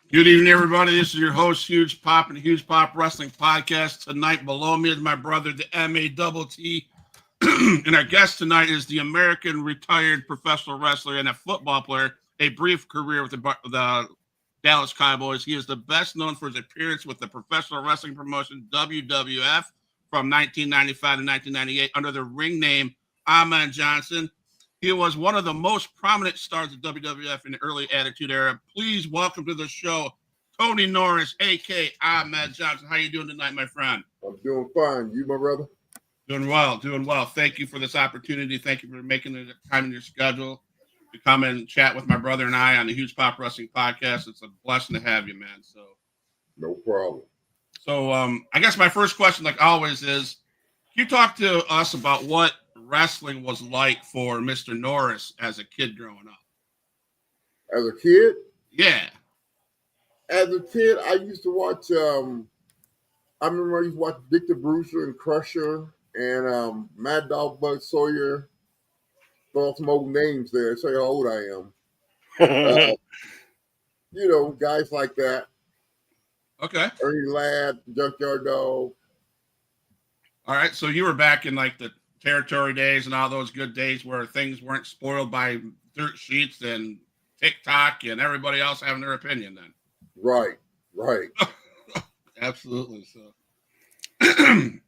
Good evening, everybody. This is your host, Huge Pop, and the Huge Pop Wrestling Podcast. Tonight, below me is my brother, the M-A-T-T. And our guest tonight is the American retired professional wrestler and a football player, a brief career with the Dallas Cowboys. He is the best known for his appearance with the professional wrestling promotion WWF from 1995 to 1998 under the ring name Ahmed Johnson. He was one of the most prominent stars of WWF in the early Attitude Era. Please welcome to the show, Tony Norris, a.k.a. Ahmed Johnson. How you doing tonight, my friend? I'm doing fine. You, my brother? Doing well, doing well. Thank you for this opportunity. Thank you for making the time in your schedule to come and chat with my brother and I on the Huge Pop Wrestling Podcast. It's a blessing to have you, man. No problem. So I guess my first question, like always, is can you talk to us about what wrestling was like for Mr. Norris as a kid growing up? As a kid? Yeah. As a kid, I used to watch, I remember I used to watch Dick the Bruiser and Crusher and Mad Dog Bud Sawyer. Throw some old names there, show you how old I am. Guys like that. Okay. Ernie Ladd, Junkyard Dog. All right. So you were back in like the territory days and all those good days where things weren't spoiled by dirt sheets and TikTok and everybody else having their opinion then. Right. Absolutely. So I'm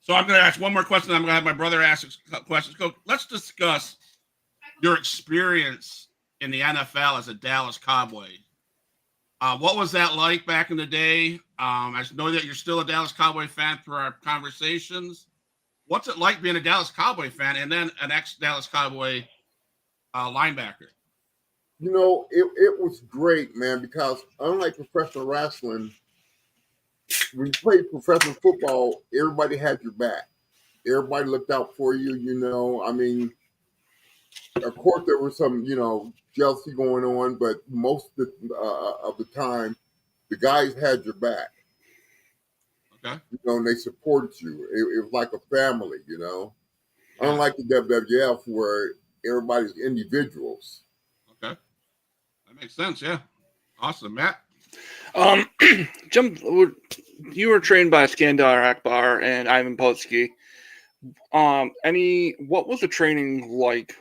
going to ask one more question. I'm going to have my brother ask questions. Let's discuss your experience in the NFL as a Dallas Cowboy. What was that like back in the day? I know that you're still a Dallas Cowboy fan through our conversations. What's it like being a Dallas Cowboy fan and then an ex-Dallas Cowboy linebacker? It was great, man, because unlike professional wrestling, when you played professional football, everybody had your back. Everybody looked out for you, I mean, of course, there was some, jealousy going on, but most of the time, the guys had your back. Okay. And they supported you. It was like a family, Unlike the WWF, where everybody's individuals. Okay. That makes sense, yeah. Awesome, Matt. You were trained by Skandar Akbar and Ivan Putski. What was the training like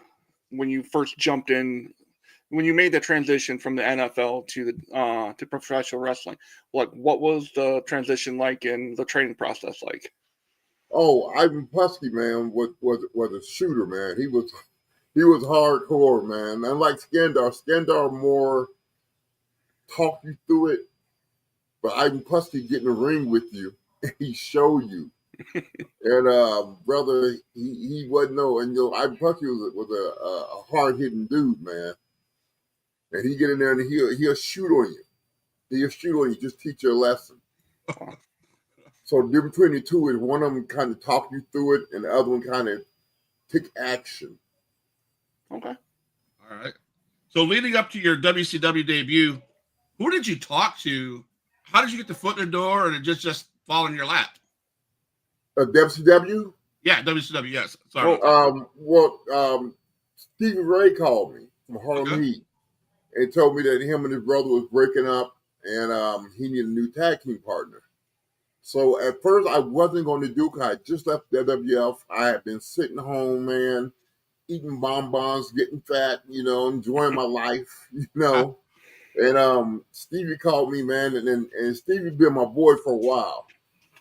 when you first jumped in, when you made the transition from the NFL to professional wrestling? Like, what was the transition like and the training process like? Oh, Ivan Putski, man, was a shooter, man. He was hardcore, man. Unlike Skandar more talk you through it, but Ivan Putski get in the ring with you and he show you. And brother, he wasn't Ivan Putski was a hard hitting dude, man. And he get in there and he'll shoot on you. He'll shoot on you, just teach you a lesson. So the difference between the two is one of them kind of talk you through it, and the other one kind of take action. Okay. All right. So leading up to your WCW debut, who did you talk to? How did you get the foot in the door, or did it just fall in your lap? WCW? Yeah, WCW. Yes. Sorry. Stevie Ray called me from Harlem Heat and told me that him and his brother was breaking up, and he needed a new tag team partner. So at first I wasn't going to do it. I just left WWF. I had been sitting home, man, eating bonbons, getting fat, enjoying my life, And Stevie called me, man, and Stevie been my boy for a while.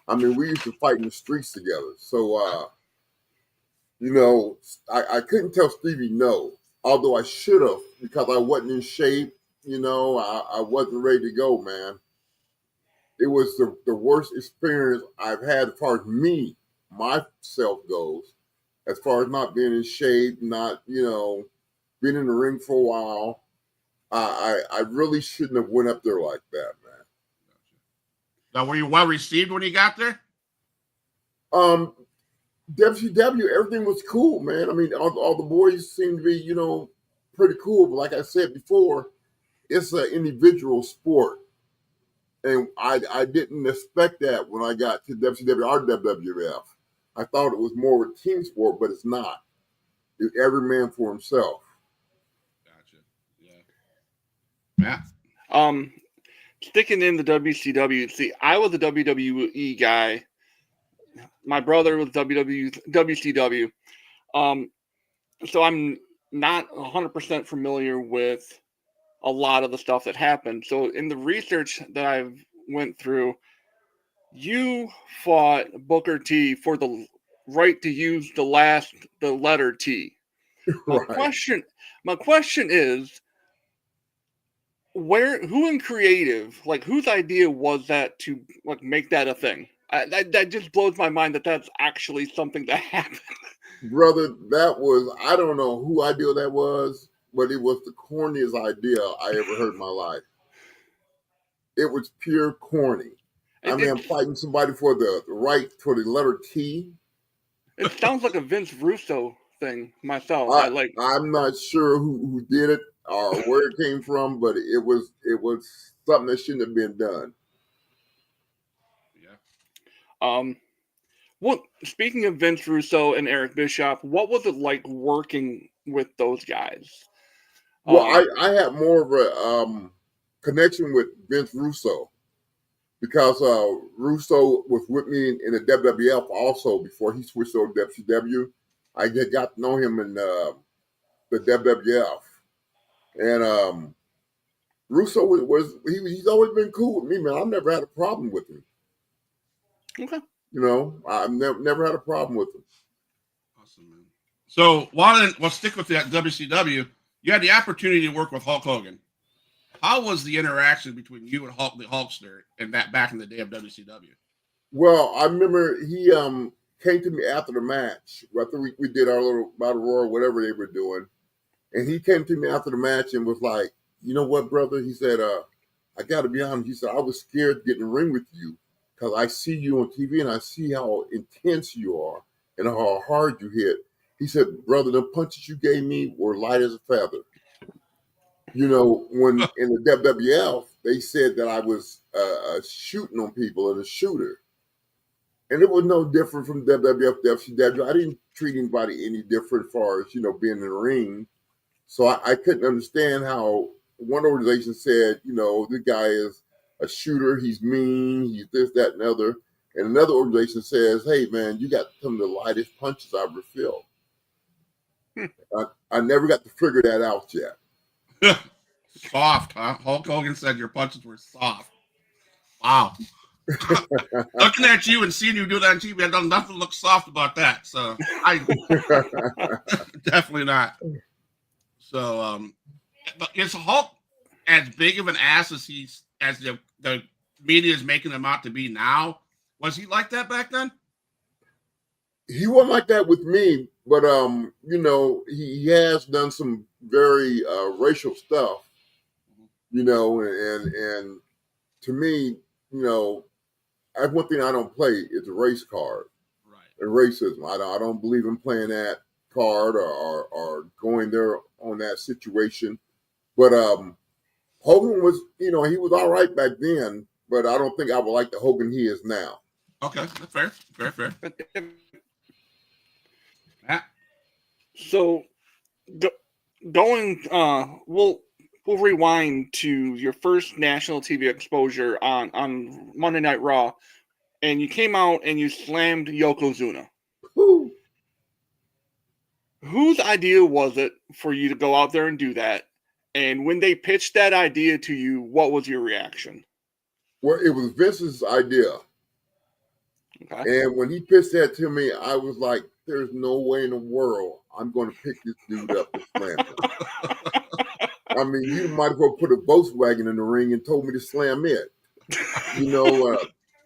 I mean, we used to fight in the streets together. So, I couldn't tell Stevie no, although I should have, because I wasn't in shape. I wasn't ready to go, man. It was the worst experience I've had as far as myself goes, as far as not being in shape, not, being in the ring for a while. I really shouldn't have went up there like that, man. Now, were you well received when you got there? WCW, everything was cool, man. I mean, all the boys seemed to be, pretty cool. But like I said before, it's an individual sport. And I didn't expect that when I got to WCW or WWF. I thought it was more of a team sport, but it's not. It's every man for himself. Gotcha. Yeah. Matt? sticking in the WCW. See, I was a WWE guy. My brother was WCW. So I'm not 100% familiar with a lot of the stuff that happened. So in the research that I've went through, you fought Booker T for the right to use the letter T. My Right. question is, who in creative, like whose idea was that to like make that a thing? That just blows my mind that that's actually something that happened. Brother, that was, I don't know who idea that was, but it was the corniest idea I ever heard in my life. It was pure corny. I It, mean, it, I'm fighting somebody for the right for the letter T. it sounds like a Vince Russo thing myself. I like. I'm not sure who did it or where it came from, but it was something that shouldn't have been done. Yeah. What, speaking of Vince Russo and Eric Bischoff, what was it like working with those guys? Well, I had more of a connection with Vince Russo because Russo was with me in the WWF also before he switched over to WCW. I had got to know him in the WWF, and Russo he's always been cool with me, man. I've never had a problem with him. Okay. You know, I've never had a problem with him. Awesome, man. So we'll stick with that WCW. You had the opportunity to work with Hulk Hogan. How was the interaction between you and Hulk, the Hulkster, and that back in the day of WCW? Well, I remember he came to me after the match. After we did our little battle royal, whatever they were doing, and he came to me after the match and was like, "You know what, brother?" He said, "I got to be honest." He said, "I was scared to get in the ring with you because I see you on TV and I see how intense you are and how hard you hit." He said, "Brother, the punches you gave me were light as a feather." You know, when in the WWF, they said that I was shooting on people and a shooter. And it was no different from WWF, WCW. I didn't treat anybody any different as far as, being in the ring. So I couldn't understand how one organization said, this guy is a shooter, he's mean, he's this, that, and other. And another organization says, hey, man, you got some of the lightest punches I've ever felt. I never got to figure that out yet. Soft, huh? Hulk Hogan said your punches were soft. Wow. Looking at you and seeing you do that on TV, I don't nothing looks soft about that. So I definitely not. So but is Hulk as big of an ass as the media is making him out to be now? Was he like that back then? He wasn't like that with me, but he has done some very racial stuff, and to me, that's one thing I don't play is a race card. Right. And racism. I don't believe in playing that card or going there on that situation. But Hogan was, he was all right back then, but I don't think I would like the Hogan he is now. Okay, that's fair. Matt? So, going, we'll rewind to your first national TV exposure on Monday Night Raw, and you came out and you slammed Yokozuna. Woo. Whose idea was it for you to go out there and do that? And when they pitched that idea to you, what was your reaction? Well, it was Vince's idea. Okay. And when he pitched that to me, I was like, there's no way in the world I'm going to pick this dude up and slam him. I mean, you might as well put a Volkswagen in the ring and told me to slam it.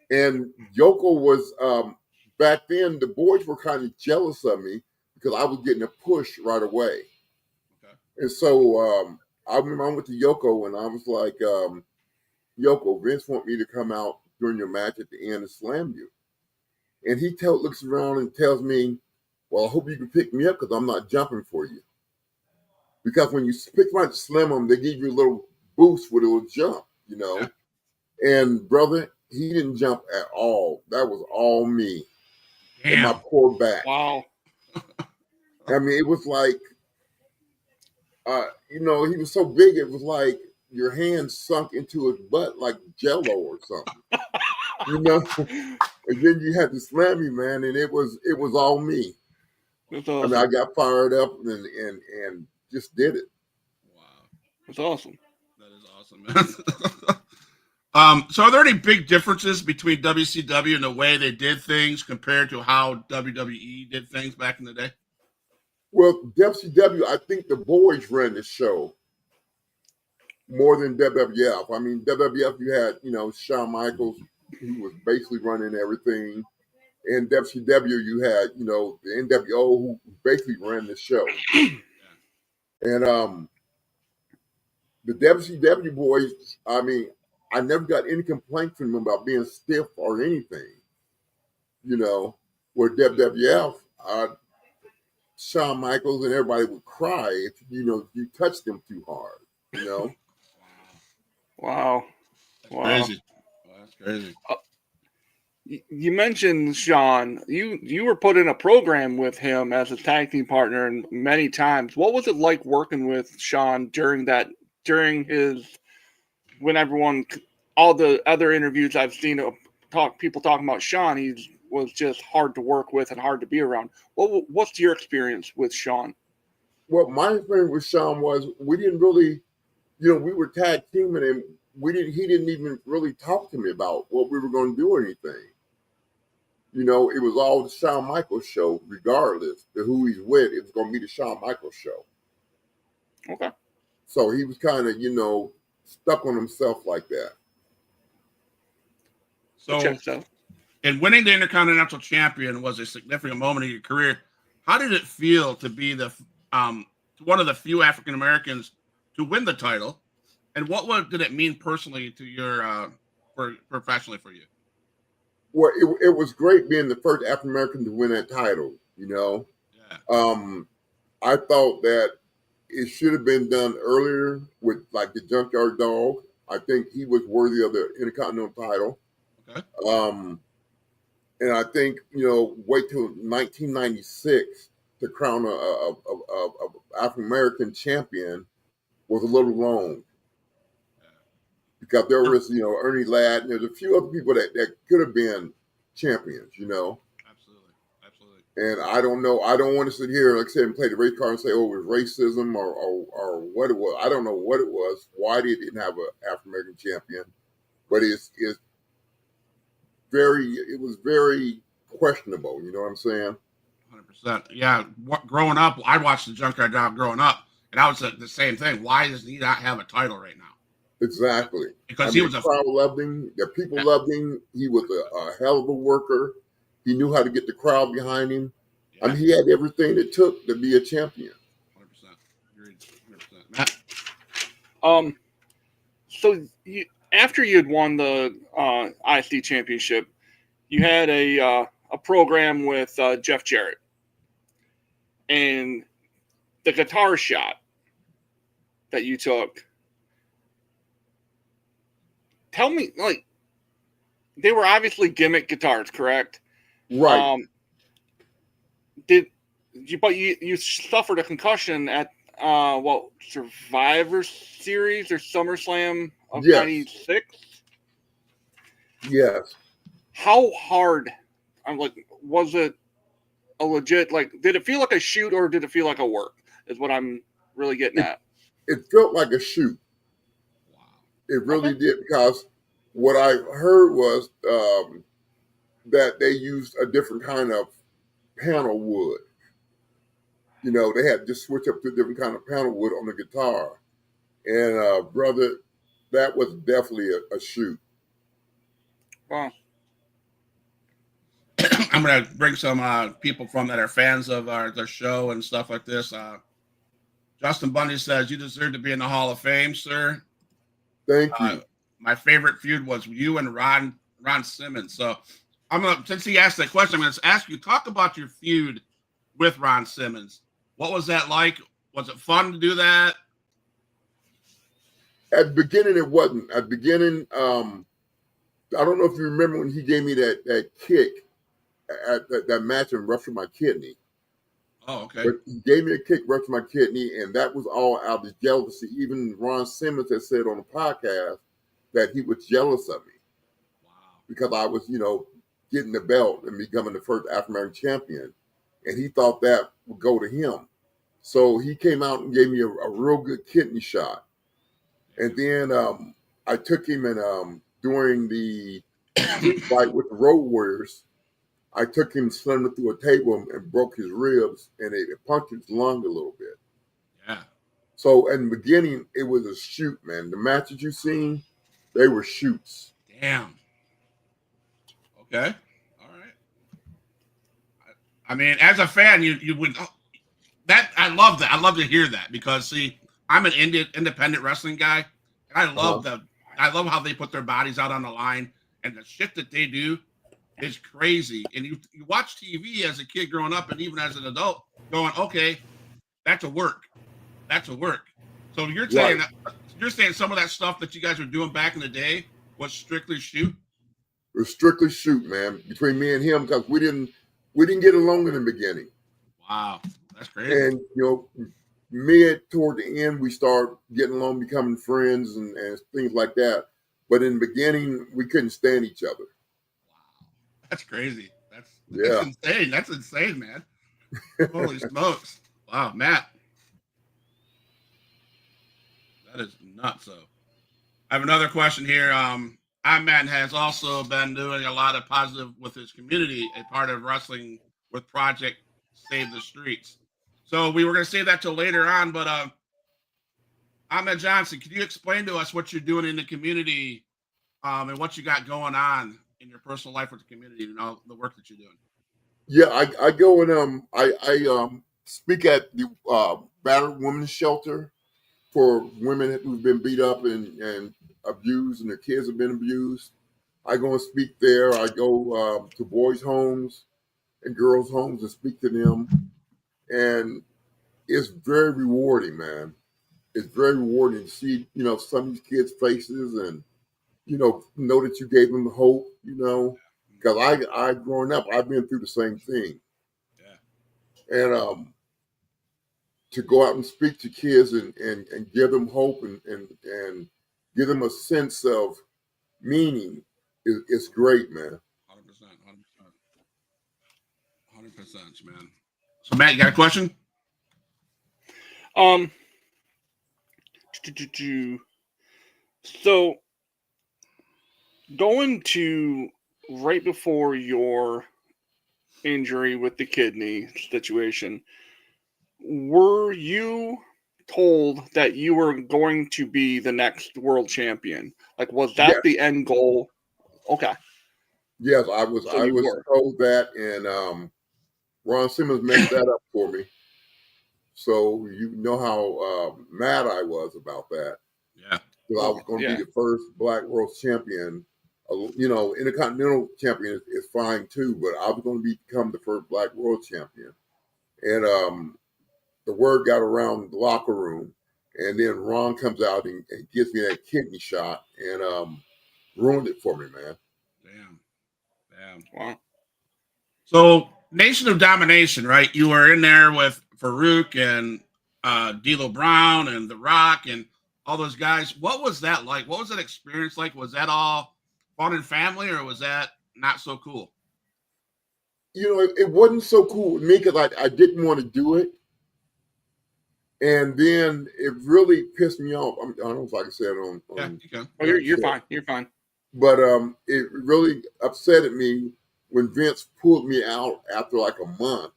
And Yoko was, back then, the boys were kind of jealous of me because I was getting a push right away. Okay. And so I remember I went to Yoko and I was like, Yoko, Vince want me to come out during your match at the end and slam you. And he looks around and tells me, well, I hope you can pick me up because I'm not jumping for you. Because when you pick somebody to slam them, they give you a little boost with a little jump, Yeah. And brother, he didn't jump at all. That was all me. Damn. And my poor back. Wow. I mean, it was like, he was so big, it was like your hand sunk into his butt like Jello or something, you know. And then you had to slam me, man, and it was all me. That's I awesome. mean, I got fired up and just did it. Wow, That's awesome. that is awesome, man. So are there any big differences between WCW and the way they did things compared to how WWE did things back in the day? Well, WCW, I think the boys ran the show more than WWF. I mean, WWF, you had, Shawn Michaels, who was basically running everything. In WCW, you had, the NWO, who basically ran the show. And the WCW boys, I mean, I never got any complaints from them about being stiff or anything. Where WWF, Shawn Michaels and everybody would cry if, you touched them too hard. Wow. That's crazy. Wow, that's crazy. You mentioned Sean. You were put in a program with him as a tag team partner and many times. What was it like working with Sean during his when all the other interviews I've seen people talking about Sean, he was just hard to work with and hard to be around. What's your experience with Sean? Well, my experience with Sean was we didn't really, we were tag teaming and he didn't even really talk to me about what we were going to do or anything. It was all the Shawn Michaels show, regardless of who he's with. It was going to be the Shawn Michaels show. Okay. So he was kind of, stuck on himself like that. So, and winning the Intercontinental Champion was a significant moment in your career. How did it feel to be one of the few African Americans to win the title? And what did it mean personally to your professionally for you? Well, it was great being the first African American to win that title. Yeah. I thought that it should have been done earlier with like the Junkyard Dog. I think he was worthy of the Intercontinental title. Okay. And I think wait till 1996 to crown a African American champion was a little long. Because there was, Ernie Ladd, and there's a few other people that could have been champions, Absolutely. And I don't know. I don't want to sit here, like I said, and play the race card and say, oh, it was racism or what it was. I don't know what it was, why they didn't have an African American champion. But it was very questionable, you know what I'm saying? 100%. Yeah. Growing up, I watched the Junkyard Dog growing up, and I was the same thing. Why does he not have a title right now? Exactly. Because he was the crowd loved him. The people loved him. He was a hell of a worker. He knew how to get the crowd behind him. Yeah. I mean, he had everything it took to be a champion. 100%. Agreed. 100%. Matt? So after you had won the ISD championship, you had a program with Jeff Jarrett, and the guitar shot that you took. Tell me, like, they were obviously gimmick guitars, correct? Right. But you suffered a concussion at Survivor Series or SummerSlam of '96? Yes. How hard? Was it a legit, did it feel like a shoot or did it feel like a work? Is what I'm really getting at. It felt like a shoot. Wow. It really did, because what I heard was that they used a different kind of panel wood. They had to just switch up to a different kind of panel wood on the guitar. And brother, that was definitely a shoot. Wow. I'm going to bring some people from that are fans of their show and stuff like this. Justin Bundy says, you deserve to be in the Hall of Fame, sir. Thank you. My favorite feud was you and Ron Simmons. So since he asked that question, I'm going to ask you, talk about your feud with Ron Simmons. What was that like? Was it fun to do that? At the beginning, it wasn't. At the beginning, I don't know if you remember when he gave me that kick at that match and ruptured my kidney. Oh, okay. But he gave me a kick, ruptured my kidney, and that was all out of jealousy. Even Ron Simmons had said on the podcast that he was jealous of me Wow. because I was, getting the belt and becoming the first African American champion. And he thought that would go to him. So he came out and gave me a real good kidney shot. And then I took him and during the street fight with the Road Warriors, I took him, slammed him through a table and broke his ribs, and it punctured his lung a little bit. Yeah. So in the beginning, it was a shoot, man. The matches you seen, they were shoots. Damn. Okay. All right. I mean, as a fan, you would that I love that. I love to hear that because see, I'm an independent wrestling guy, and I love I love how they put their bodies out on the line and the shit that they do is crazy. And you watch TV as a kid growing up, and even as an adult, going, okay, that's a work. That's a work. So you're saying some of that stuff that you guys were doing back in the day was strictly shoot? It was strictly shoot, man, between me and him because we didn't get along in the beginning. Wow, that's crazy. And mid toward the end, we start getting along, becoming friends and things like that. But in the beginning, we couldn't stand each other. Wow, that's crazy. That's Yeah. insane. That's insane, man. Holy smokes! Wow, Matt, that is nuts. So, I have another question here. Ahmed has also been doing a lot of positive with his community, a part of wrestling with Project Save the Streets. So we were going to save that till later on, but Ahmed Johnson, can you explain to us what you're doing in the community and what you got going on in your personal life with the community and all the work that you're doing? Yeah, I go and I speak at the battered women's shelter for women who've been beat up and abused, and their kids have been abused. I go and speak there. I go to boys' homes and girls' homes and speak to them, and it's very rewarding, man. It's very rewarding to see some of these kids' faces and know that you gave them hope. Because I growing up, I've been through the same thing. Yeah. And to go out and speak to kids and give them hope and give them a sense of meaning is great, man. 100%, man. So Matt, you got a question? So going to right before your injury with the kidney situation, were you told that you were going to be the next world champion? Like, was that the end goal? Okay. Yes, I was. So I was told that, and Ron Simmons messed that up for me. So you know how mad I was about that. Yeah. Because I was going to be the first Black world champion. Intercontinental champion is fine too, but I was going to become the first Black world champion. And the word got around the locker room, and then Ron comes out and gives me that kidney shot and ruined it for me, man. Damn. Wow. So Nation of Domination, right? You were in there with Farouk and D'Lo Brown and The Rock and all those guys. What was that like? What was that experience like? Was that all fun and family, or was that not so cool? It wasn't so cool with me because I didn't want to do it. And then it really pissed me off. I don't know if I can say it on. Yeah, you can. Oh, you're fine. You're fine. But it really upset me when Vince pulled me out after like a month,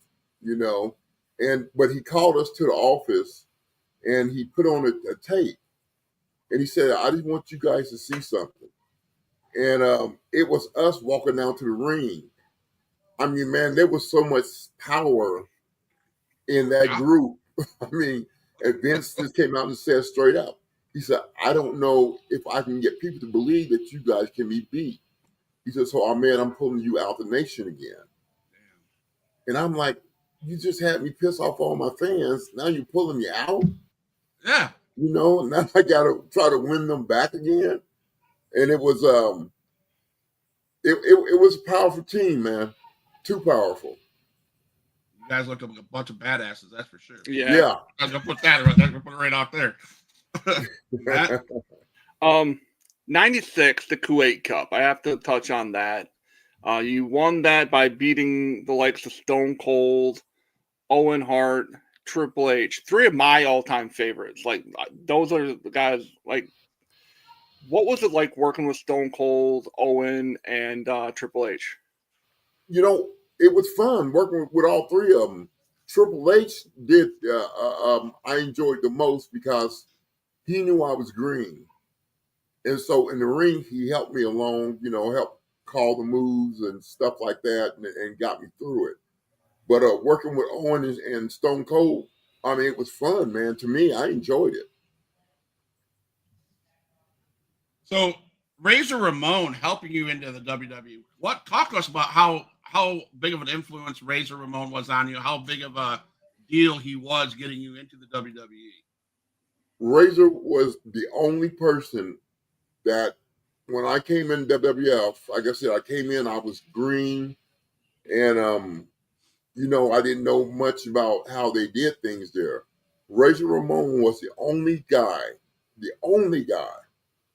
but he called us to the office and he put on a tape and he said, I just want you guys to see something. And it was us walking down to the ring. I mean, man, there was so much power in that group. I mean, and Vince just came out and said straight up, he said, I don't know if I can get people to believe that you guys can be beat. He said, so, man, I'm pulling you out the nation again. And I'm like, you just had me piss off all my fans. Now you're pulling me out? Yeah. Now I got to try to win them back again. And it was it was a powerful team, man. Too powerful. You guys look like a bunch of badasses, that's for sure. Yeah. I'm gonna put that right. I'm gonna put it right out there. Matt? 96, the Kuwait Cup. I have to touch on that. You won that by beating the likes of Stone Cold, Owen Hart, Triple H. Three of my all-time favorites. Like, those are the guys. Like, what was it like working with Stone Cold, Owen, and Triple H? You know, it was fun working with all three of them. Triple H did. I enjoyed the most because he knew I was green, and so in the ring he helped me along. You know, helped call the moves and stuff like that, and got me through it. But working with Owen and Stone Cold, I mean, it was fun, man. To me, I enjoyed it. So Razor Ramon helping you into the WWE. Talk to us about how big of an influence Razor Ramon was on you, how big of a deal he was getting you into the WWE. Razor was the only person that when I came in WWF, like I said, I came in, I was green, and you know, I didn't know much about how they did things there. Razor Ramon was the only guy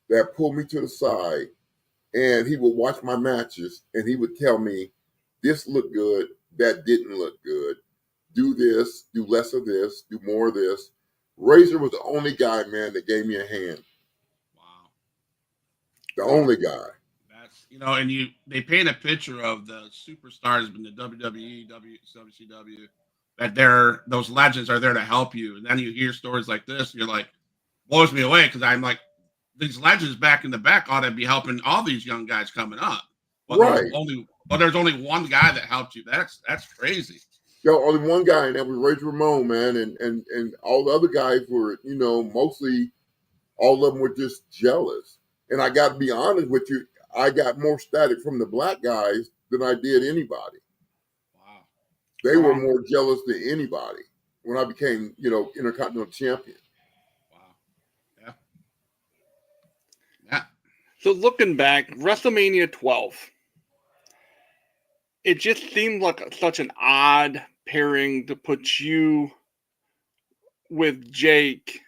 that pulled me to the side, and he would watch my matches and he would tell me, this looked good, that didn't look good. Do this, do less of this, do more of this. Razor was the only guy, man, that gave me a hand. Wow. The only guy. That's, and they paint a picture of the superstars in the WWE, WCW, that those legends are there to help you. And then you hear stories like this, and you're like, blows me away, because I'm like, these legends back in the back ought to be helping all these young guys coming up. But Right. There's only one guy that helped you. That's crazy. Yo, only one guy, and that was Razor Ramon, man, and all the other guys were, you know, mostly all of them were just jealous. And I got to be honest with you, I got more static from the black guys than I did anybody. Wow. They were more jealous than anybody when I became, you know, Intercontinental Champion. Wow. Yeah. So looking back, WrestleMania 12, it just seemed like such an odd pairing to put you with Jake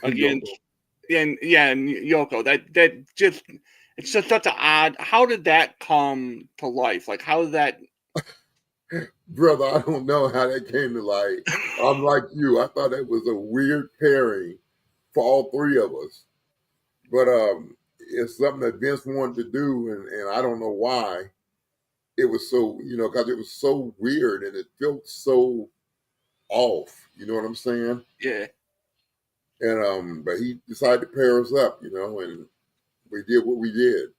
against and Yoko. That just, it's just such an odd. How did that come to life? Like, how did that? Brother, I don't know how that came to light. I'm like you. I thought it was a weird pairing for all three of us. But it's something that Vince wanted to do, and I don't know why. It was so, you know, because it was so weird and it felt so off. You know what I'm saying? Yeah. And but he decided to pair us up, you know, and we did what we did.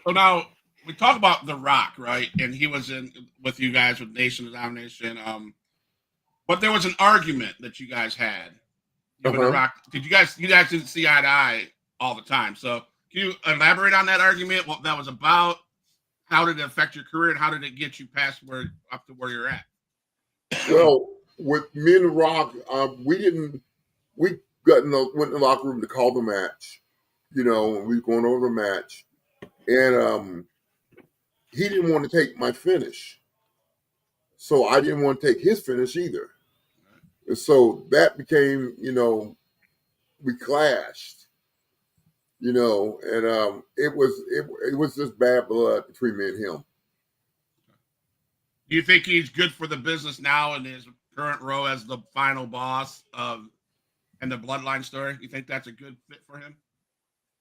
So now we talk about The Rock, right? And he was in with you guys with Nation of Domination. But there was an argument that you guys had. You and The Rock. You guys didn't see eye to eye all the time. So can you elaborate on that argument? What that was about? How did it affect your career, and how did it get you up to where you're at? Well, with me and The Rock, we went in the locker room to call the match. You know, we were going over the match, and he didn't want to take my finish, so I didn't want to take his finish either. And so that became, you know, we clashed. You know, and it was just bad blood between me and him. Do you think he's good for the business now in his current role as the final boss of and the Bloodline story? You think that's a good fit for him?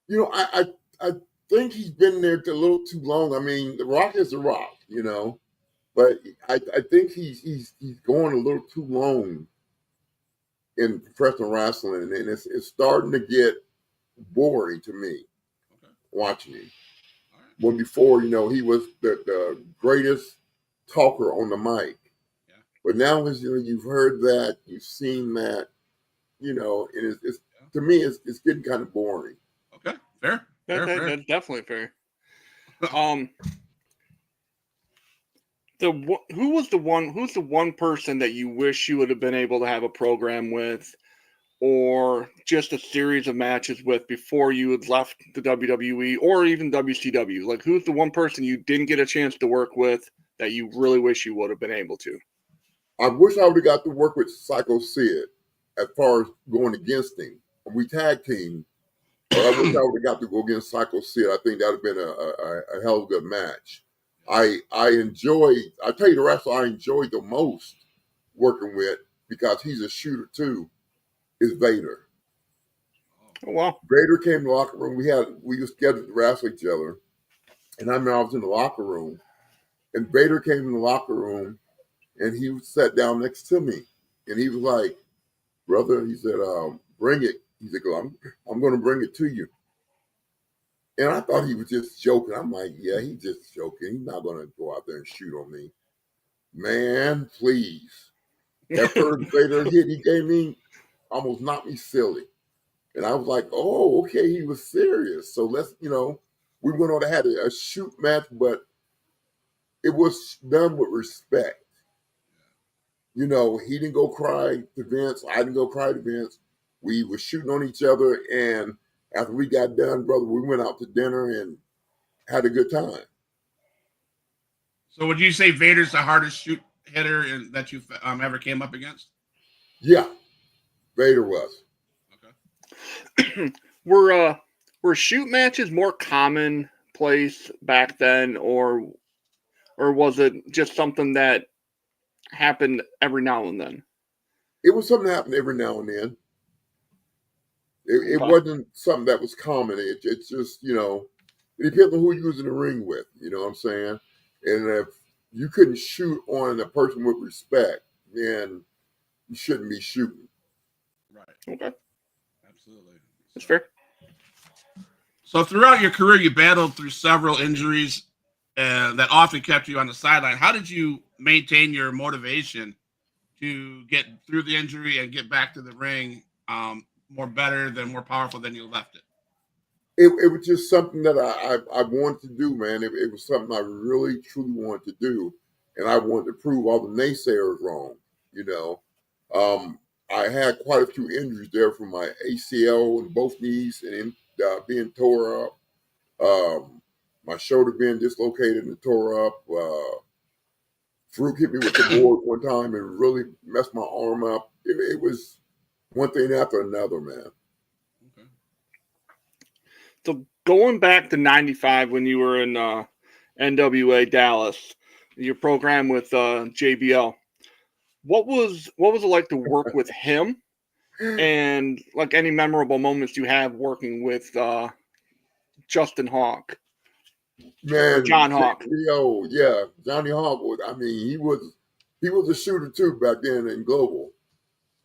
You know, I think he's been there a little too long. I mean, The Rock is The Rock, you know, but I think he's going a little too long in professional wrestling, and it's starting to get boring to me watching him. All right. Well, before, you know, he was the greatest talker on the mic. Yeah. But now, as you know, you've heard that, you've seen that, you know, and it's to me, it's getting kind of boring. Okay, fair. That's definitely fair. Who's the one person that you wish you would have been able to have a program with, or just a series of matches with before you had left the WWE or even WCW? Like, who's the one person you didn't get a chance to work with that you really wish you would have been able to? I wish I would have got to work with Psycho Sid as far as going against him. We tag team, but I wish I would have got to go against Psycho Sid. I think that would have been a hell of a good match. I tell you the wrestler I enjoyed the most working with, because he's a shooter too, is Vader. Oh, wow. Vader came in the locker room. We were scheduled to wrestle each other. And I remember I was in the locker room, and Vader came in the locker room, and he sat down next to me. And he was like, brother, he said, bring it. He said, I'm going to bring it to you. And I thought he was just joking. I'm like, yeah, he's just joking. He's not going to go out there and shoot on me. Man, please. That first Vader hit he gave me almost knocked me silly. And I was like, oh, okay, he was serious. So let's, we went on and had a shoot match, but it was done with respect. He didn't go cry to Vince. I didn't go cry to Vince. We were shooting on each other. And after we got done, brother, we went out to dinner and had a good time. So would you say Vader's the hardest shoot hitter that you've ever came up against? Yeah, Vader was. Okay. Were shoot matches more commonplace back then, or was it just something that happened every now and then? It was something that happened every now and then. It wasn't something that was common. It's just, it depends on who you was in the ring with, you know what I'm saying? And if you couldn't shoot on a person with respect, then you shouldn't be shooting. Right. Okay. Absolutely. That's fair. So throughout your career, you battled through several injuries that often kept you on the sideline. How did you maintain your motivation to get through the injury and get back to the ring more powerful than you left it? It was just something that I wanted to do, man. It was something I really, truly wanted to do. And I wanted to prove all the naysayers wrong, I had quite a few injuries there from my ACL in both knees and being tore up. My shoulder being dislocated and tore up. Fruit hit me with the board one time and really messed my arm up. It was one thing after another, man. Okay. So going back to '95 when you were in NWA Dallas, your program with JBL, what was it like to work with him? And like any memorable moments you have working with Justin Hawk? Man, John Hawk. Yeah, Johnny Hawk was. I mean, he was a shooter too back then in Global.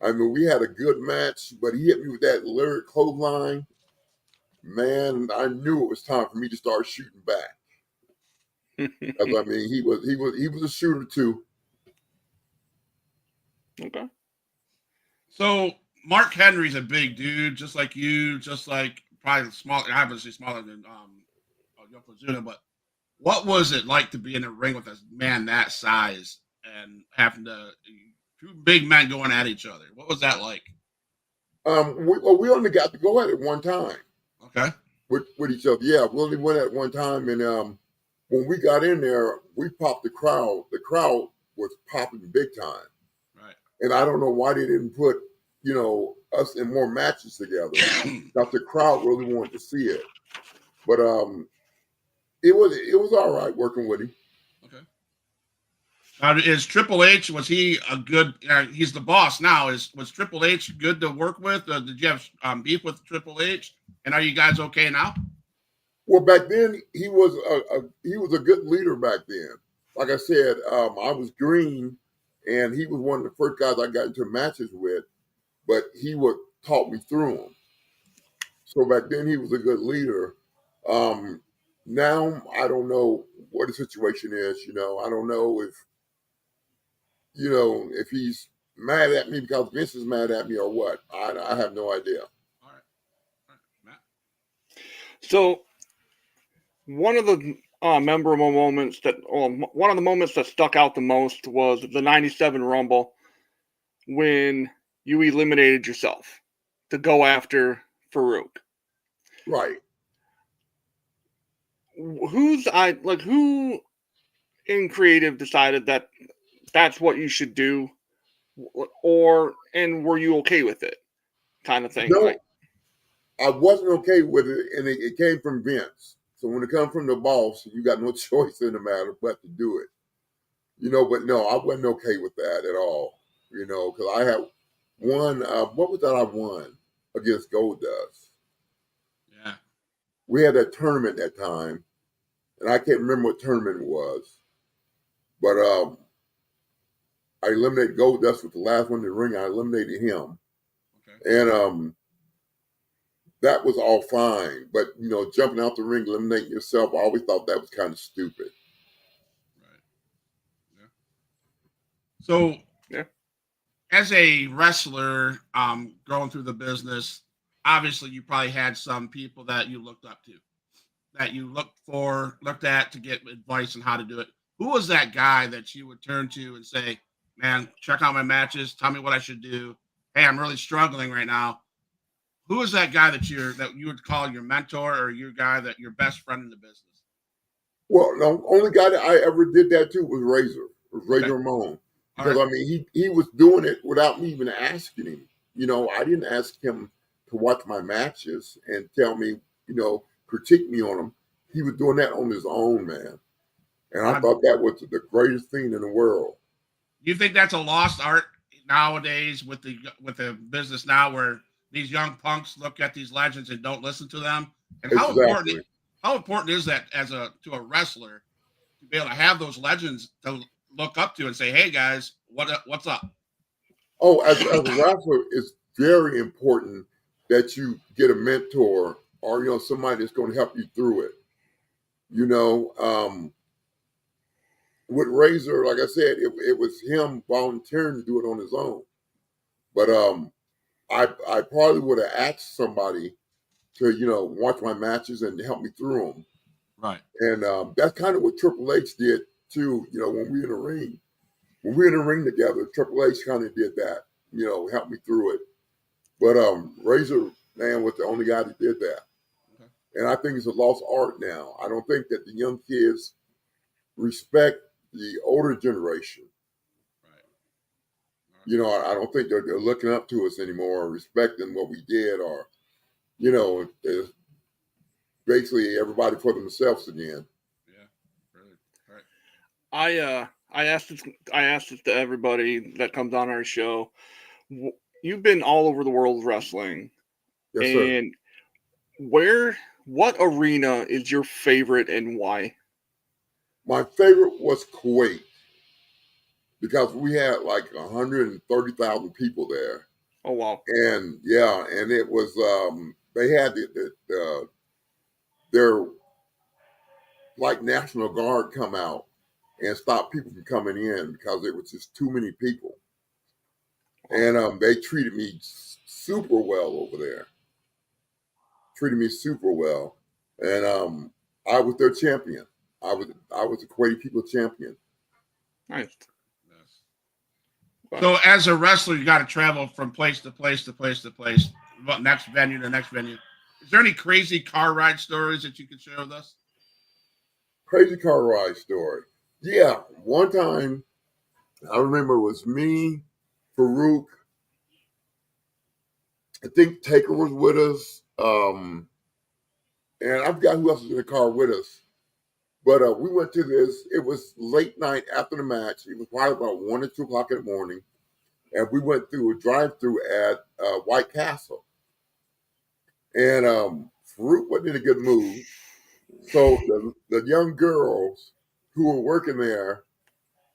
I mean, we had a good match, but he hit me with that lyric clothesline. Man, I knew it was time for me to start shooting back. Because I mean, he was a shooter too. Okay. So Mark Henry's a big dude, just like you, just like probably obviously smaller than Yokozuna. But what was it like to be in a ring with a man that size and having two big men going at each other? What was that like? We only got to go at it one time. Okay. With each other, yeah, we only went at one time, and when we got in there, we popped the crowd. The crowd was popping big time. Right. And I don't know why they didn't put, us in more matches together. Because the crowd really wanted to see it. But it was all right working with him. Okay. Now, is Triple H, was he a good, he's the boss now, was Triple H good to work with? Did you have beef with Triple H? And are you guys okay now? Well, back then, he was a good leader back then. Like I said, I was green, and he was one of the first guys I got into matches with, but he would talk me through them. So back then, he was a good leader. Now, I don't know what the situation is. I don't know if he's mad at me because Vince is mad at me or what. I have no idea. All right, Matt. So one of the memorable moments one of the moments that stuck out the most was the '97 Rumble when you eliminated yourself to go after Farouk. Right. Who in creative decided that that's what you should do, and were you okay with it, kind of thing? No, Like, I wasn't okay with it, and it came from Vince. So when it comes from the boss, you got no choice in the matter but to do it. But no, I wasn't okay with that at all. Because I had won. What was that I won against Goldust? Yeah. We had that tournament that time, and I can't remember what tournament it was. But I eliminated Goldust with the last one in the ring. I eliminated him, Okay. and that was all fine. But jumping out the ring, eliminating yourself, I always thought that was kind of stupid. Right. Yeah. So, yeah. as a wrestler, going through the business, obviously you probably had some people that you looked up to, that you looked at to get advice on how to do it. Who was that guy that you would turn to and say, "Man, check out my matches. Tell me what I should do. Hey, I'm really struggling right now." Who is that guy that you would call your mentor, or your best friend in the business? Well, the only guy that I ever did that to was Razor. Razor Ramon. Because, Right. I mean, he was doing it without me even asking him. I didn't ask him to watch my matches and tell me, critique me on them. He was doing that on his own, man. And I thought that was the greatest thing in the world. Do you think that's a lost art nowadays with the business now, where these young punks look at these legends and don't listen to them? And Exactly. how important is that to a wrestler to be able to have those legends to look up to and say, "Hey guys, what's up?" Oh, as a wrestler, it's very important that you get a mentor or somebody that's going to help you through it. With Razor, like I said, it was him volunteering to do it on his own. But I probably would have asked somebody to watch my matches and help me through them. Right. And that's kind of what Triple H did too. When we in the ring, together, Triple H kind of did that. Helped me through it. But Razor, man, was the only guy that did that. Okay. And I think it's a lost art now. I don't think that the young kids respect the older generation. Right. I don't think they're looking up to us anymore or respecting what we did, or, it's basically everybody for themselves again. Yeah. Really. Right. I asked this to everybody that comes on our show. You've been all over the world wrestling. Yes, sir. And what arena is your favorite and why? My favorite was Kuwait, because we had like 130,000 people there. Oh wow! And yeah, and it was they had their like National Guard come out and stop people from coming in because it was just too many people. And they treated me super well over there. Treated me super well, and I was their champion. I was the Kuwaiti people champion. Nice. So, as a wrestler, you got to travel from place to place to place to place, next venue to next venue. Is there any crazy car ride stories that you can share with us? Crazy car ride story. Yeah, one time I remember it was me, Farouk. I think Taker was with us, and I forgot who else was in the car with us. But we went to this. It was late night after the match. It was probably about 1 or 2 o'clock in the morning, and we went through a drive-through at White Castle. And Farouk wasn't in a good mood, so the young girls who were working there,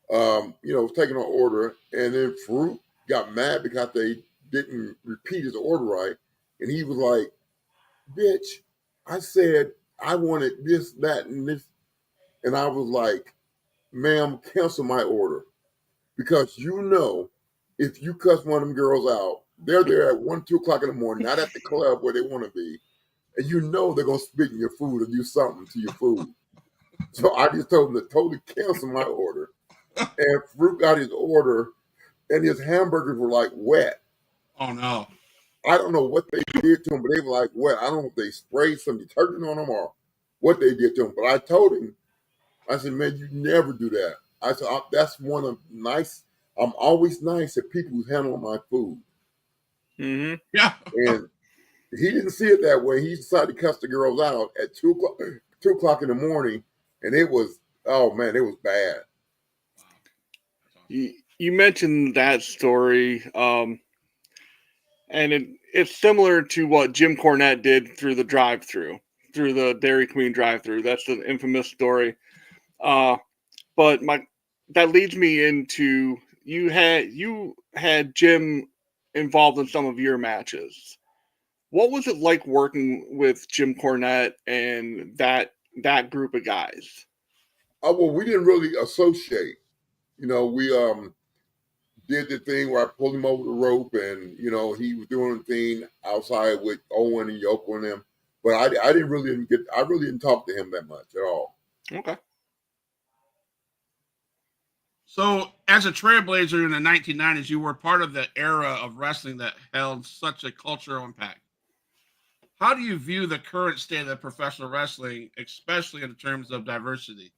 was taking an order, and then Farouk got mad because they didn't repeat his order right, and he was like, "Bitch, I said I wanted this, that, and this," and I was like, "Ma'am, cancel my order, because if you cuss one of them girls out, they're there at 1, 2 o'clock in the morning, not at the club where they want to be, and they're gonna spit in your food or do something to your food." So I just told them to totally cancel my order. And Farouk got his order, and his hamburgers were like wet. Oh no! I don't know what they did to him, but they were like wet. I don't know if they sprayed some detergent on them or what they did to him. But I told him, I said, man, you never do that. I said, that's one of nice. I'm always nice at people who handle my food. Mm-hmm. Yeah. And he didn't see it that way. He decided to cuss the girls out at 2 o'clock in the morning. And it was, oh man, it was bad. You mentioned that story, and it's similar to what Jim Cornette did through the Dairy Queen drive-through. That's the infamous story. But that leads me into you had Jim involved in some of your matches. What was it like working with Jim Cornette and that group of guys? Oh, well, we didn't really associate. We did the thing where I pulled him over the rope, and he was doing the thing outside with Owen and Yoko and them. But I really didn't talk to him that much at all. Okay. So, as a trailblazer in the 1990s, you were part of the era of wrestling that held such a cultural impact. How do you view the current state of professional wrestling, especially in terms of diversity?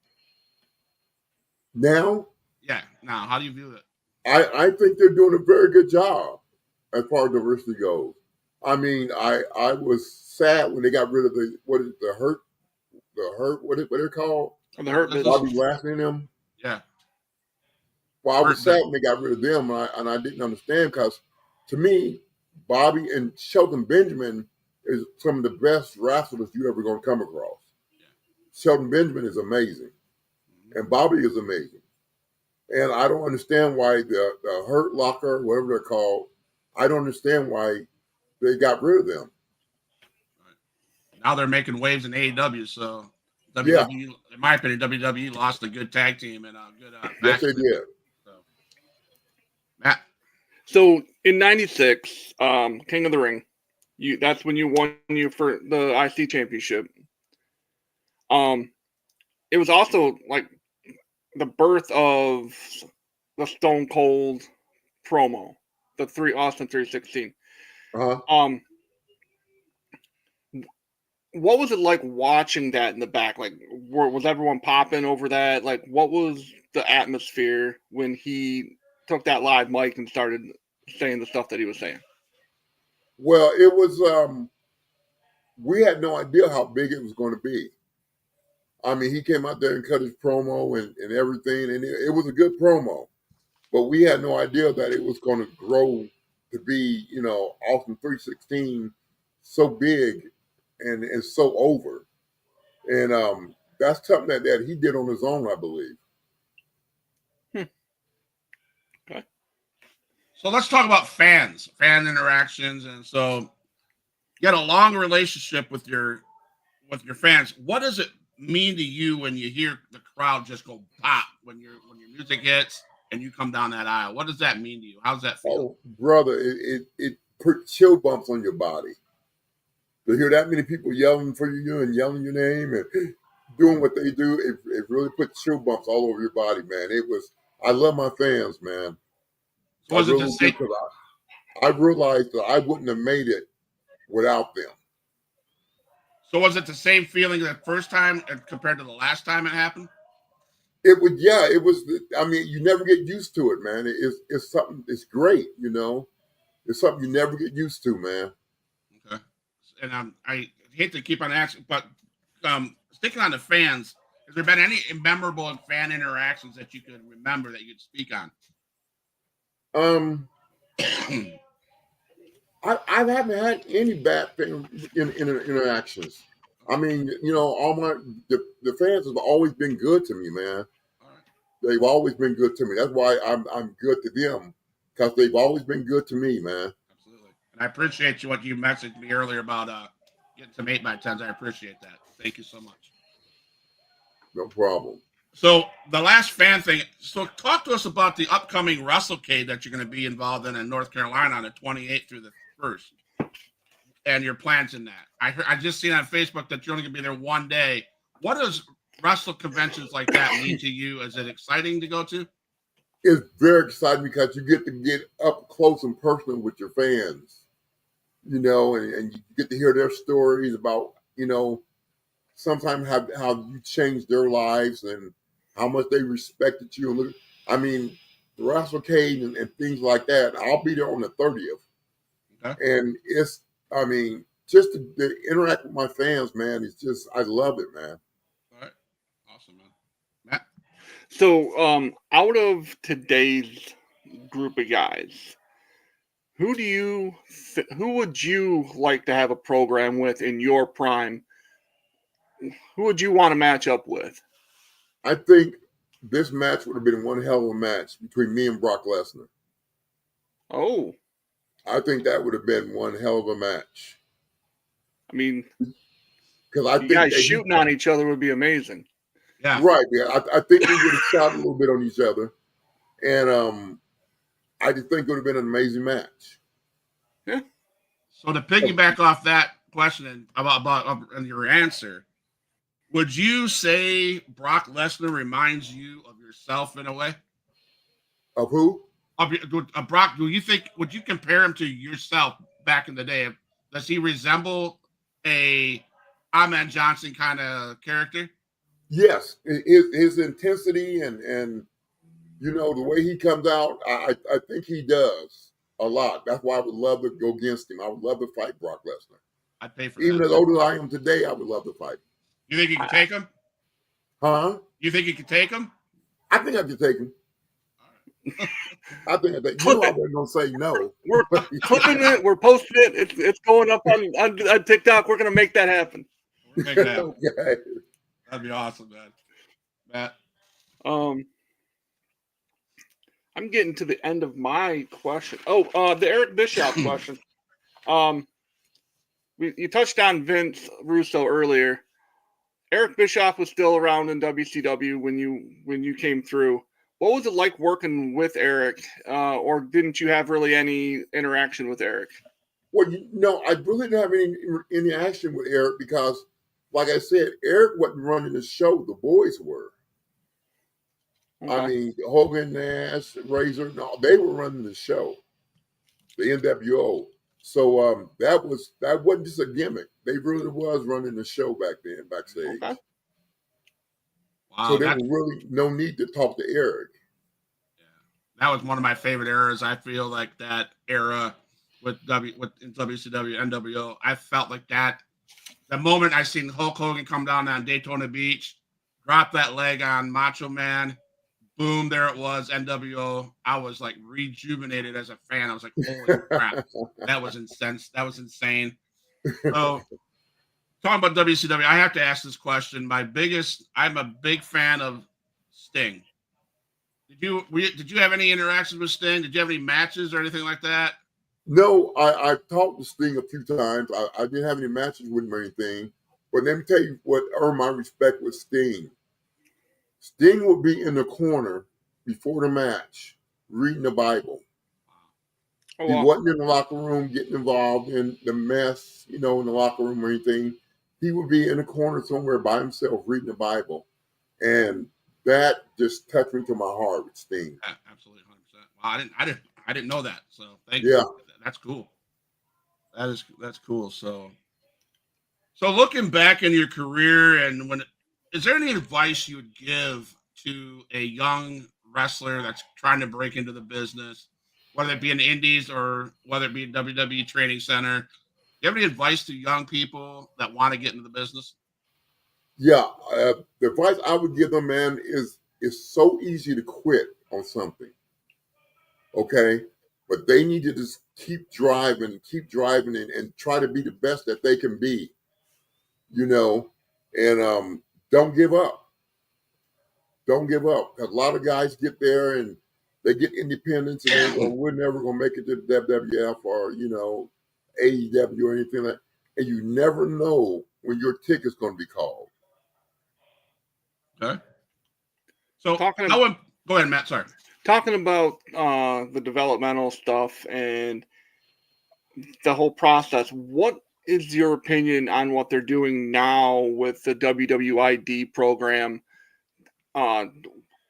Now, Yeah. Now, how do you view it? I think they're doing a very good job as far as diversity goes. I mean, I was sad when they got rid of the hurt, what they're called, The Hurt Business. Bobby Lashley and them. Yeah. Well, I was sad when they got rid of them, and I didn't understand, because to me, Bobby and Shelton Benjamin is some of the best wrestlers you're ever going to come across. Yeah. Shelton Benjamin is amazing, and Bobby is amazing. And I don't understand why the Hurt Locker, whatever they're called, I don't understand why they got rid of them. Now they're making waves in AEW, so Yeah. WWE, in my opinion, WWE lost a good tag team and a good Yes, they did. So, Matt. So in '96, King of the Ring, that's when you won for the IC championship. It was also like the birth of the Stone Cold promo, the Austin 316. Uh-huh. What was it like watching that in the back? Like, was everyone popping over that? Like, what was the atmosphere when he took that live mic and started saying the stuff that he was saying? Well, it was, we had no idea how big it was going to be. I mean, he came out there and cut his promo and everything, and it was a good promo. But we had no idea that it was going to grow to be, Austin 316 so big and so over. And that's something that he did on his own, I believe. Okay. So let's talk about fan interactions. And so you had a long relationship with your fans. What does it mean to you when you hear the crowd just go pop when your music hits and you come down that aisle? What does that mean to you? How does that feel? Oh, brother, it put chill bumps on your body. To hear that many people yelling for you and yelling your name and doing what they do, it really put chill bumps all over your body, man. I love my fans, man. So was I really do, because I realized that I wouldn't have made it without them. So was it the same feeling the first time compared to the last time it happened? It was. I mean, you never get used to it, man. It's something. It's great, It's something you never get used to, man. Okay. And I hate to keep on asking, but sticking on the fans, has there been any memorable fan interactions that you could remember that you could speak on? I haven't had any bad thing in interactions. I mean, all the fans have always been good to me, man. All right. They've always been good to me. That's why I'm good to them, because they've always been good to me, man. Absolutely. And I appreciate what you messaged me earlier about getting some 8x10s. I appreciate that. Thank you so much. No problem. So the last fan thing. So talk to us about the upcoming WrestleCade that you're going to be involved in North Carolina on the 28th through the 1st, and your plans in that. I just seen on Facebook that you're only going to be there one day. What does wrestle conventions like that mean to you? Is it exciting to go to? It's very exciting because you get to get up close and personal with your fans, and you get to hear their stories about, sometimes how you changed their lives, and how much they respected you. Look, I mean, the Wrestlecade and things like that. I'll be there on the 30th. Okay. And it's, I mean, just to interact with my fans, man, it's just, I love it, man. All right. Awesome, man. Matt? So, out of today's group of guys, who would you like to have a program with in your prime? Who would you want to match up with? I think this match would have been one hell of a match between me and Brock Lesnar. Oh, I think that would have been one hell of a match. I mean, Because I you think guys shooting on each other would be amazing. Yeah. right, yeah. I think we would have shot a little bit on each other. And I just think it would have been an amazing match. Yeah. So to piggyback off that question about your answer, would you say Brock Lesnar reminds you of yourself in a way? Of who? Brock, would you compare him to yourself back in the day? Does he resemble a Ahmed Johnson kind of character? Yes. His intensity and you know, the way he comes out, I think he does a lot. That's why I would love to go against him. I would love to fight Brock Lesnar. I'd pay for Even that. as old as I am today, I would love to fight. You think you can take him? Huh? You think you can take him? I think I could take him. I think that you know I wasn't gonna say no. We're clipping it. We're posting it. It's going up on TikTok. We're gonna make that happen. We'll make that happen. Okay. That'd be awesome, man. Matt. I'm getting to the end of my question. Oh, the Eric Bischoff question. You touched on Vince Russo earlier. Eric Bischoff was still around in WCW when you came through. What was it like working with Eric, or didn't you have really any interaction with Eric? Well, you know, I really didn't have any action with Eric because, like I said, Eric wasn't running the show. The boys were. Okay. I mean, Hogan, Nash, Razor, no, they were running the show, the NWO. So that wasn't just a gimmick. They really was running the show back then, backstage. Okay. Wow, So there was really no need to talk to Eric. Yeah, that was one of my favorite eras. I feel like that era with in WCW, NWO. I felt like that. The moment I seen Hulk Hogan come down on Daytona Beach, drop that leg on Macho Man, boom, there it was, NWO. I was like rejuvenated as a fan. I was like, holy crap, that was intense. That was insane. So, talking about WCW, I have to ask this question. I'm a big fan of Sting. Did you have any interactions with Sting? Did you have any matches or anything like that? No, I talked to Sting a few times. I didn't have any matches with him or anything. But let me tell you what earned my respect with Sting. Sting would be in the corner before the match, reading the Bible. Oh, He wow. wasn't in the locker room getting involved in the mess, you know, in the locker room or anything. He would be in the corner somewhere by himself reading the Bible. And that just touched me to my heart with Sting. Yeah, absolutely, 100%. Wow, I didn't know that. So thank Yeah. you. That's cool. That's cool. So looking back in your career, and is there any advice you would give to a young wrestler that's trying to break into the business, whether it be in the Indies or whether it be in WWE Training Center? Do you have any advice to young people that want to get into the business? Yeah. The advice I would give them, man, is it's so easy to quit on something. Okay. But they need to just keep driving and try to be the best that they can be, you know, and don't give up. Don't give up. 'Cause a lot of guys get there and they get independence and they go, we're never going to make it to the WWF or, you know, AEW or anything like that. And you never know when your ticket's going to be called. Okay. So go ahead, Matt. Sorry. Talking about the developmental stuff and the whole process, what is your opinion on what they're doing now with the WWID program? Do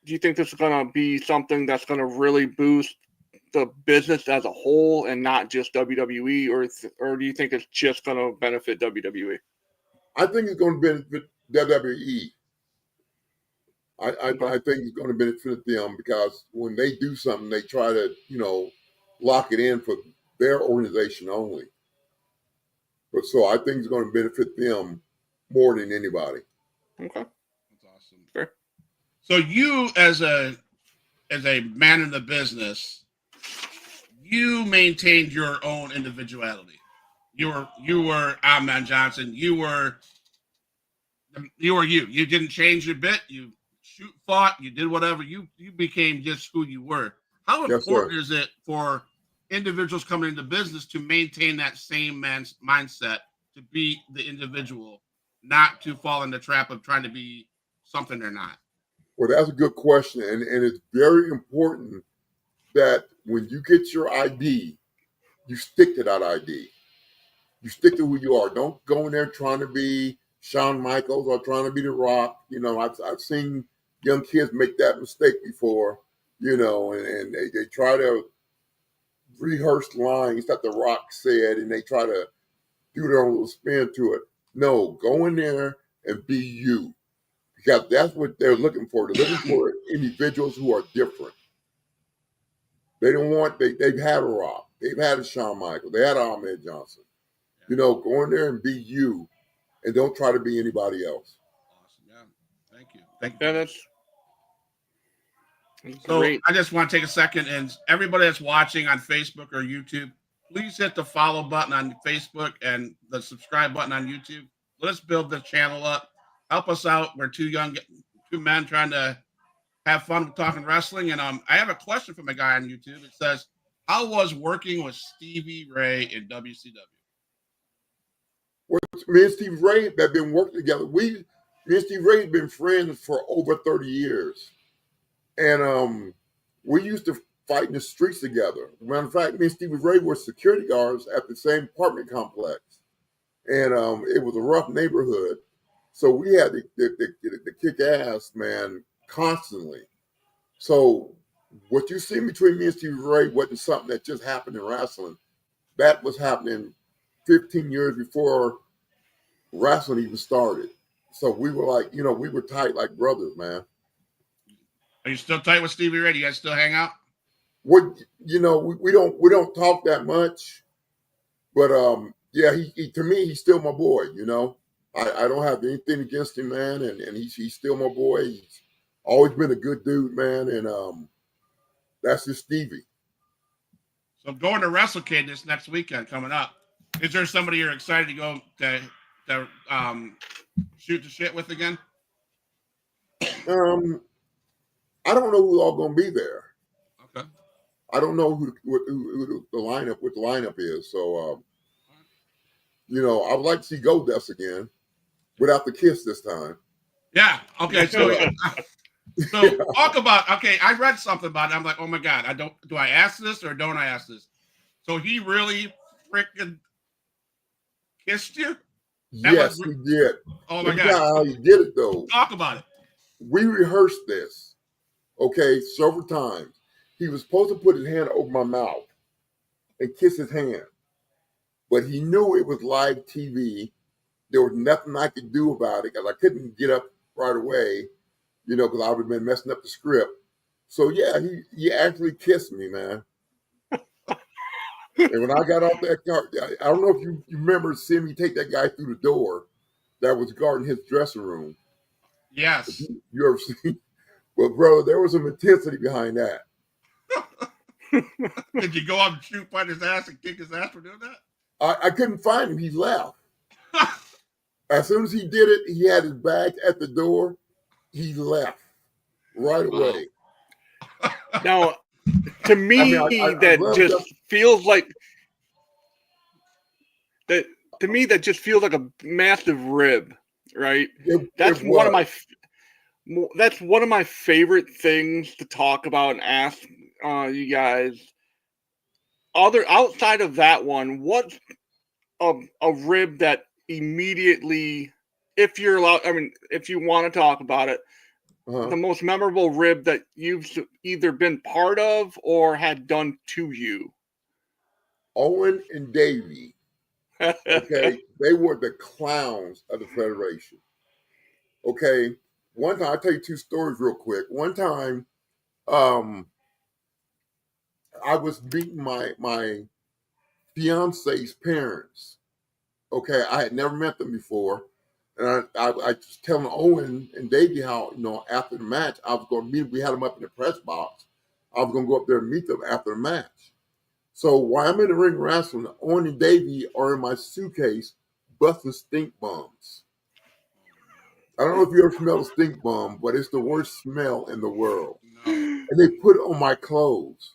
you think this is going to be something that's going to really boost the business as a whole and not just WWE, or do you think it's just going to benefit WWE? I think it's going to benefit WWE. I think it's going to benefit them because when they do something, they try to, lock it in for their organization only. But so I think it's going to benefit them more than anybody. Okay. That's awesome. Fair. So you, as a man in the business, you maintained your own individuality. You were Ahmed Johnson. You were you. You didn't change your bit. You fought. You did whatever. You became just who you were. How Yes, sir. important is it for individuals coming into business to maintain that same man's mindset, to be the individual, not to fall in the trap of trying to be something they're not? Well, that's a good question. And it's very important that when you get your ID, you stick to that ID. You stick to who you are. Don't go in there trying to be Shawn Michaels or trying to be The Rock. I've seen young kids make that mistake before, and they try to rehearse lines that The Rock said, and they try to do their own little spin to it. No, go in there and be you, because that's what they're looking for. They're looking for individuals who are different. They don't want, they've had a Rock, they've had a Shawn Michaels, they had Ahmed Johnson. Go in there and be you, and don't try to be anybody else. Awesome. Yeah. Thank you. Thank you. Yeah, that's so great. I just want to take a second, and everybody that's watching on Facebook or YouTube, please hit the follow button on Facebook and the subscribe button on YouTube. Let's build the channel up. Help us out. We're two men trying to have fun with talking wrestling. And I have a question from a guy on YouTube. It says, "How was working with Stevie Ray in WCW?" Well, me and Steve Ray have been working together. Me and Steve Ray have been friends for over 30 years. And we used to fight in the streets together. Matter of fact, me and Stevie Ray were security guards at the same apartment complex. And it was a rough neighborhood. So we had to kick ass, man, constantly. So what you see between me and Stevie Ray wasn't something that just happened in wrestling. That was happening 15 years before wrestling even started. So we were like, we were tight like brothers, man. Are you still tight with Stevie Ray? Do you guys still hang out? We don't talk that much, but yeah, he to me he's still my boy. I don't have anything against him, man, and he's still my boy. He's always been a good dude, man, and that's just Stevie. So going to WrestleCade this next weekend coming up. Is there somebody you're excited to go to shoot the shit with again? I don't know who's all gonna be there. Okay. I don't know who the lineup is. So I would like to see Goldust again, without the kiss this time. Yeah. Okay. So talk about. Okay, I read something about it. I'm like, oh my god, do I ask this or don't I ask this? So he really freaking kissed you? Yes, he did. Oh my god! How he did it though. Talk about it. We rehearsed this, okay, several times. He was supposed to put his hand over my mouth and kiss his hand, but he knew it was live TV. There was nothing I could do about it because I couldn't get up right away, because I would have been messing up the script. So yeah, he actually kissed me, man. And when I got off that car, I don't know if you remember seeing me take that guy through the door that was guarding his dressing room. Yes. You ever seen? Well, bro, there was some intensity behind that. Did you go up and shoot fight his ass and kick his ass for doing that? I couldn't find him. He left. As soon as he did it, he had his bag at the door. He left right away. Now, to me, that just feels like that. To me, that just feels like a massive rib, right? That's one of my favorite things to talk about and ask you guys. Outside of that one, what's a rib that immediately, if you're allowed, if you want to talk about it, the most memorable rib that you've either been part of or had done to you? Owen and Davey. Okay, they were the clowns of the Federation. Okay, one time, I'll tell you two stories real quick. One time, I was meeting my fiance's parents. Okay, I had never met them before. And I was telling Owen and Davey how, after the match, I was going to meet them. We had them up in the press box. I was going to go up there and meet them after the match. So while I'm in the ring wrestling, Owen and Davey are in my suitcase busting stink bombs. I don't know if you ever smell a stink bomb, but it's the worst smell in the world. No. And they put it on my clothes.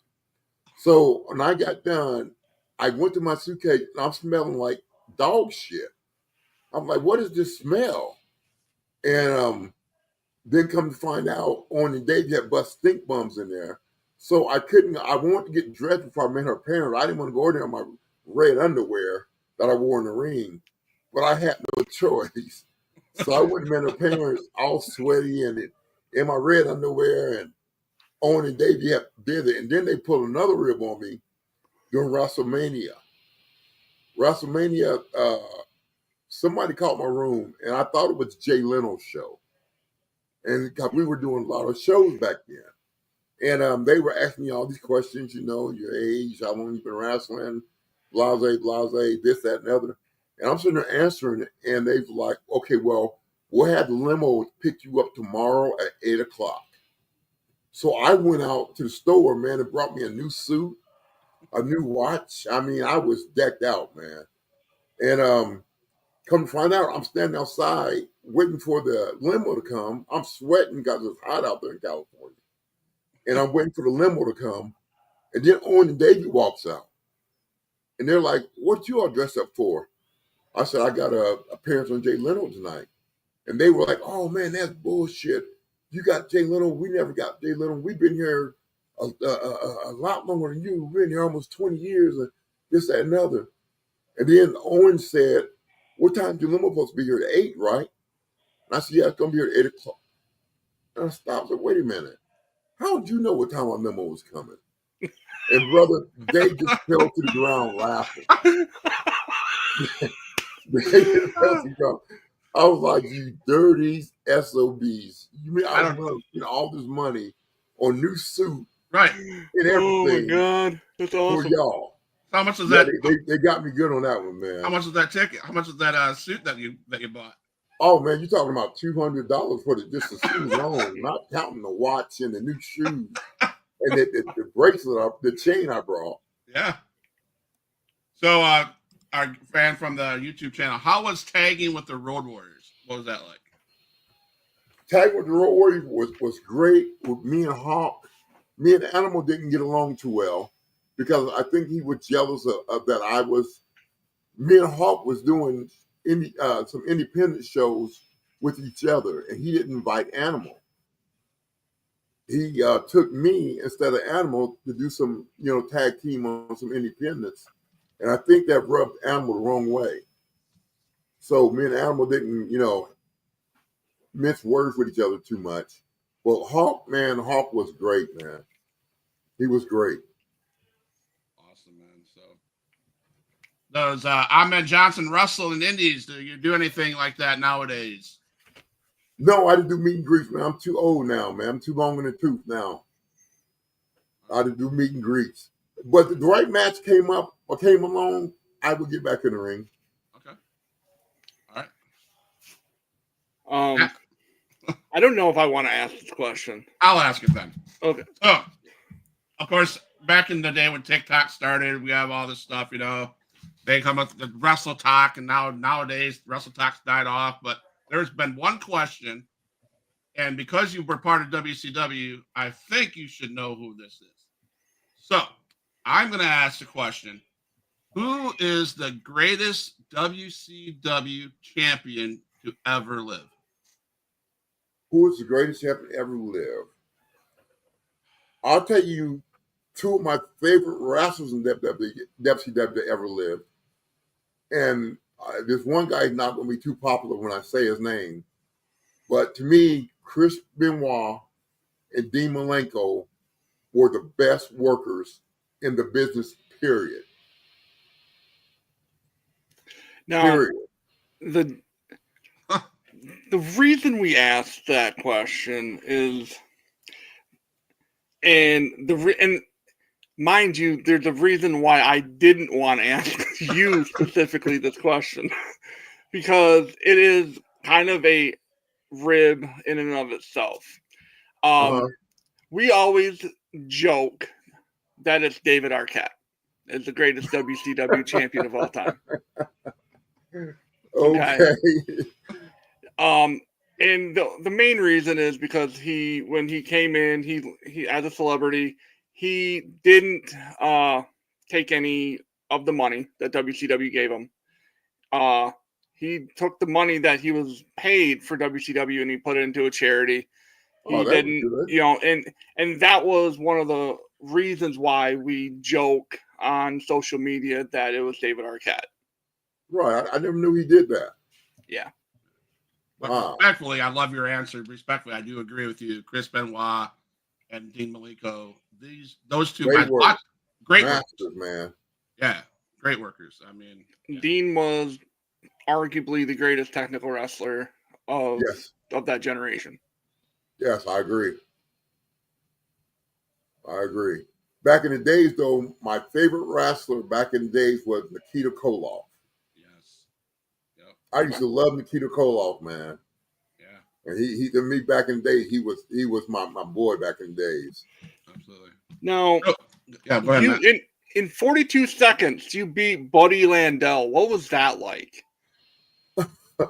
So when I got done, I went to my suitcase and I'm smelling like dog shit. I'm like, what is this smell? And then come to find out, on the day had bust stink bums in there. So I wanted to get dressed before I met her parents. I didn't want to go in there in my red underwear that I wore in the ring, but I had no choice. So I went and met her parents all sweaty and in my red underwear, and Owen and Davey did it. And then they pulled another rib on me during WrestleMania. Somebody called my room, and I thought it was Jay Leno's show. And we were doing a lot of shows back then. And they were asking me all these questions, your age, how long you've been wrestling, blase, this, that, and the other. And I'm sitting there answering it, and they were like, okay, well, we'll have the limo pick you up tomorrow at 8 o'clock. So I went out to the store, man, and brought me a new suit, a new watch. I mean, I was decked out, man. And come to find out, I'm standing outside waiting for the limo to come. I'm sweating because it's hot out there in California. And I'm waiting for the limo to come. And then Owen and Davey walks out. And they're like, what you all dressed up for? I said, I got a appearance on Jay Leno tonight. And they were like, oh, man, that's bullshit. You got Jay Leno. We never got Jay Leno. We've been here a lot longer than you. We've been here almost 20 years and this, that, and other. And then Owen said, what time is your limo supposed to be here? At 8, right? And I said, yeah, it's going to be here at 8 o'clock. And I stopped and said, wait a minute. How did you know what time our limo was coming? And brother, they just fell to the ground laughing. They just fell to the ground. I was like, you dirty SOBs. You mean I was spending all this money on new suit, right, and everything. Oh my God, that's awesome. For y'all. How much is that? They got me good on that one, man. How much is that ticket? How much is that suit that you bought? Oh man, you're talking about $200 for just the suit alone, not counting the watch and the new shoes and the bracelet, the chain I brought. Yeah. So, our fan from the YouTube channel, how was tagging with the Road Warriors? What was that like? Tagging with the Road Warriors was great. With me and Hawk, me and Animal didn't get along too well because I think he was jealous of that I was. Me and Hawk was doing some independent shows with each other, and he didn't invite Animal. He took me instead of Animal to do some, tag team on some independents, and I think that rubbed Animal the wrong way. So me and Animal didn't, mince words with each other too much. Well, Hawk was great, man. He was great. Awesome, man. So, does Ahmed Johnson wrestle in indies? Do you do anything like that nowadays? No, I didn't do meet and greets, man. I'm too old now, man. I'm too long in the tooth now. I didn't do meet and greets. But the right match came along, I would get back in the ring. Okay. All right. I don't know if I want to ask this question. I'll ask it then. Okay. So, of course, back in the day when TikTok started, we have all this stuff, They come up with the Wrestle Talk, and nowadays Wrestle Talk's died off. But there's been one question, and because you were part of WCW, I think you should know who this is. So, I'm going to ask the question: who is the greatest WCW champion to ever live? Who is the greatest champion ever lived? I'll tell you two of my favorite wrestlers in WCW ever lived. And this one guy is not going to be too popular when I say his name. But to me, Chris Benoit and Dean Malenko were the best workers in the business, period. Now, period. the reason we asked that question is, and mind you, there's a reason why I didn't want to ask you specifically this question, because it is kind of a rib in and of itself. We always joke that it's David Arquette is the greatest WCW champion of all time. Okay. And the main reason is because when he came in, he as a celebrity, he didn't take any of the money that WCW gave him. He took the money that he was paid for WCW and he put it into a charity. He didn't, and that was one of the reasons why we joke on social media that it was David Arquette. Right. I never knew he did that. Yeah. But respectfully, I love your answer. Respectfully, I do agree with you. Chris Benoit and Dean Malenko, those two guys, great masters, workers, man. Yeah, great workers. I mean, Dean was arguably the greatest technical wrestler of that generation. Yes, I agree. Back in the days, though, my favorite wrestler back in the days was Nikita Koloff. Yes. Yep. I used to love Nikita Koloff, man. Yeah. And he to me back in the days, he was my boy back in the days. Absolutely. Now, go ahead, in 42 seconds, you beat Buddy Landell. What was that like? It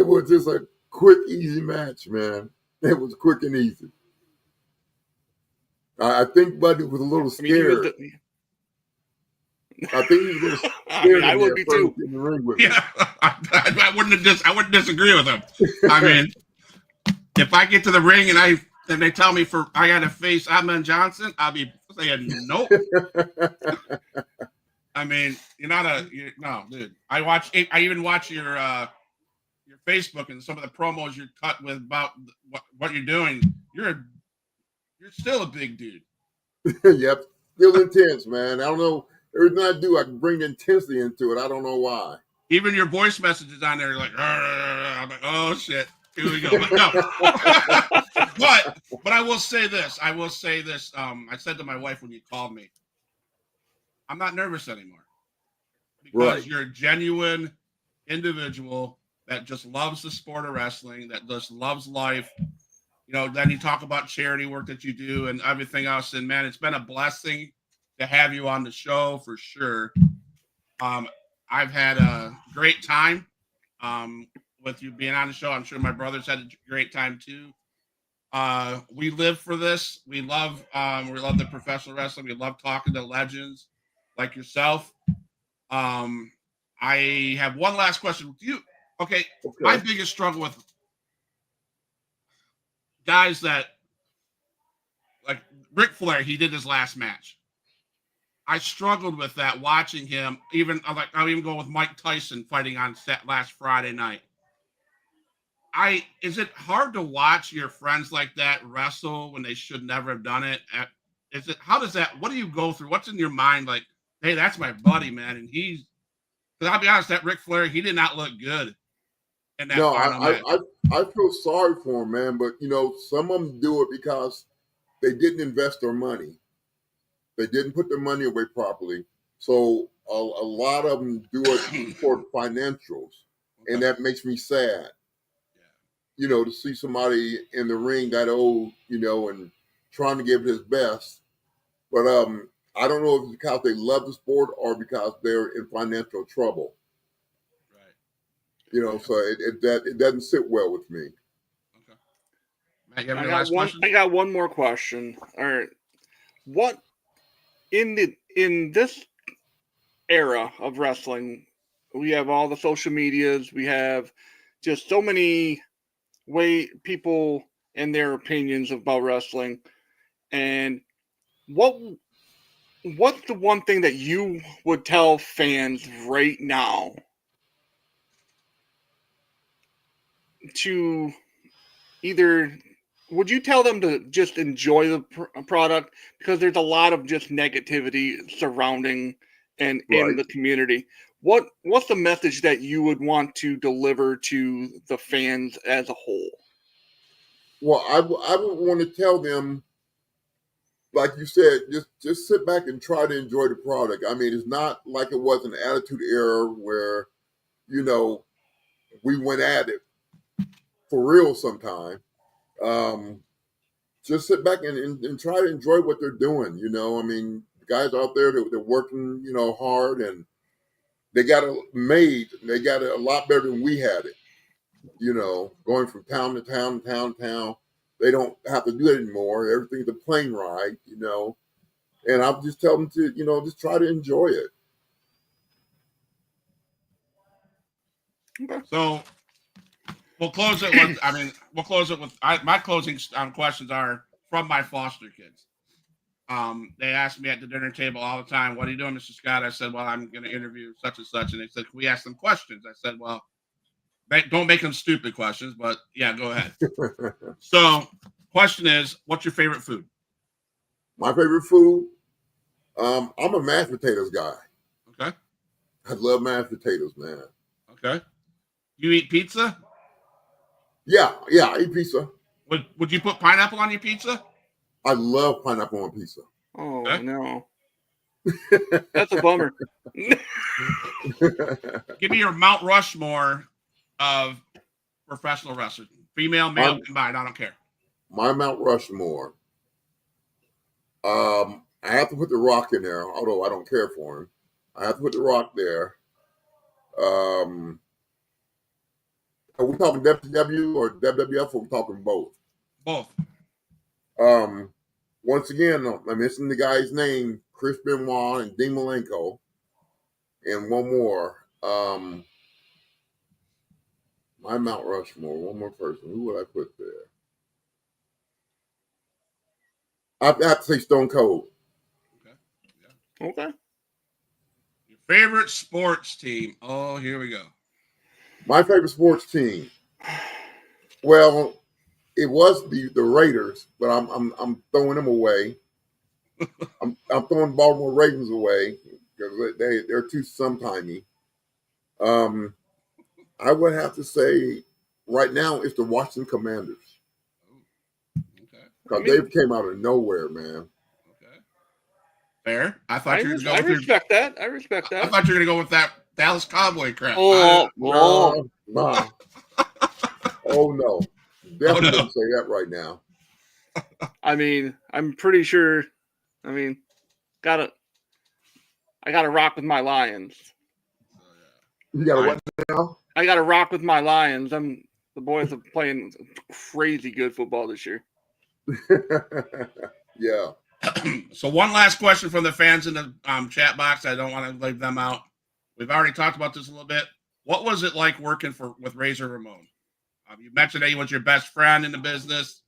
was just a quick, easy match, man. It was quick and easy. I think Buddy was a little scared. I think he was a little scared. I would be too. In the ring with yeah, I wouldn't disagree with him. I mean, if I get to the ring and they tell me I got to face Ahmed Johnson, I'll be saying nope. I mean, no, dude. I even watch your Facebook and some of the promos you're cut with about what you're doing. You're still a big dude. Yep, still intense, man. I don't know. Everything I do, I can bring the intensity into it. I don't know why. Even your voice messages on there, like, I'm like, oh shit, here we go. But no, but I will say this. I said to my wife when you called me, I'm not nervous anymore because you're a genuine individual that just loves the sport of wrestling, that just loves life. Then you talk about charity work that you do and everything else. And man, it's been a blessing to have you on the show for sure. I've had a great time with you being on the show. I'm sure my brothers had a great time too. We live for this. We love the professional wrestling. We love talking to legends like yourself. I have one last question with you. Okay. My biggest struggle with guys that like Ric Flair, he did his last match. I struggled with that watching him. I'll even go with Mike Tyson fighting on set last Friday night. Is it hard to watch your friends like that wrestle when they should never have done it? What do you go through? What's in your mind? Like, hey, that's my buddy, man. And because I'll be honest, that Ric Flair, he did not look good in that final match. I feel sorry for him, man. But, some of them do it because they didn't invest their money. They didn't put their money away properly. So a lot of them do it for financials. Okay. And that makes me sad. Yeah. To see somebody in the ring that old, and trying to give his best. But I don't know if it's because they love the sport or because they're in financial trouble. Right. So it doesn't sit well with me. Okay. Matt, you have any last question? I got one more question. All right. What in this era of wrestling, we have all the social medias, we have just so many people and their opinions about wrestling. And what's the one thing that you would tell fans right now to either? Would you tell them to just enjoy the product? Because there's a lot of just negativity surrounding and in the community. what's the message that you would want to deliver to the fans as a whole? Well, I would want to tell them, like you said, just sit back and try to enjoy the product. I mean, it's not like it was an Attitude Era where, we went at it for real sometime. Just sit back and try to enjoy what they're doing. I mean, the guys out there, they're working, hard, and they got it made. They got it a lot better than we had it. Going from town to town, town to town. They don't have to do it anymore. Everything's a plane ride, And I'll just tell them to, just try to enjoy it. Okay. So we'll close it with. My closing questions are from my foster kids. They ask me at the dinner table all the time, "What are you doing, Mr. Scott?" I said, "Well, I'm going to interview such and such," and they said, "Can we ask them questions?" I said, "Well, don't make them stupid questions, but yeah, go ahead." So, question is, what's your favorite food? My favorite food? I'm a mashed potatoes guy. Okay. I love mashed potatoes, man. Okay. You eat pizza? Yeah, I eat pizza. Would you put pineapple on your pizza? I love pineapple on pizza. Oh, okay. No. That's a bummer. Give me your Mount Rushmore of professional wrestlers. Female, male, combined. I don't care. My Mount Rushmore. I have to put The Rock in there, although I don't care for him. I have to put The Rock there. Are we talking WCW or WWF, or are we talking both? Both. Once again, I'm missing the guy's name, Chris Benoit and Dean Malenko. And one more. My Mount Rushmore, one more person. Who would I put there? I have to say Stone Cold. Okay. Yeah. Okay. Your favorite sports team? Oh, here we go. My favorite sports team. Well, it was the Raiders, but I'm throwing them away. I'm throwing Baltimore Ravens away because they're too sometimey. I would have to say right now it's the Washington Commanders. Okay. Because they came out of nowhere, man. Okay. Fair. I thought you were going to go with respect that. I respect that. I thought you were going to go with that Dallas Cowboy crap. No. Oh no. Definitely didn't say that right now. I mean, I'm pretty sure. I mean, I gotta rock with my Lions. You got to what now? I gotta rock with my Lions. The boys are playing crazy good football this year. Yeah. So one last question from the fans in the chat box. I don't want to leave them out. We've already talked about this a little bit. What was it like working with Razor Ramon? You mentioned that he was your best friend in the business,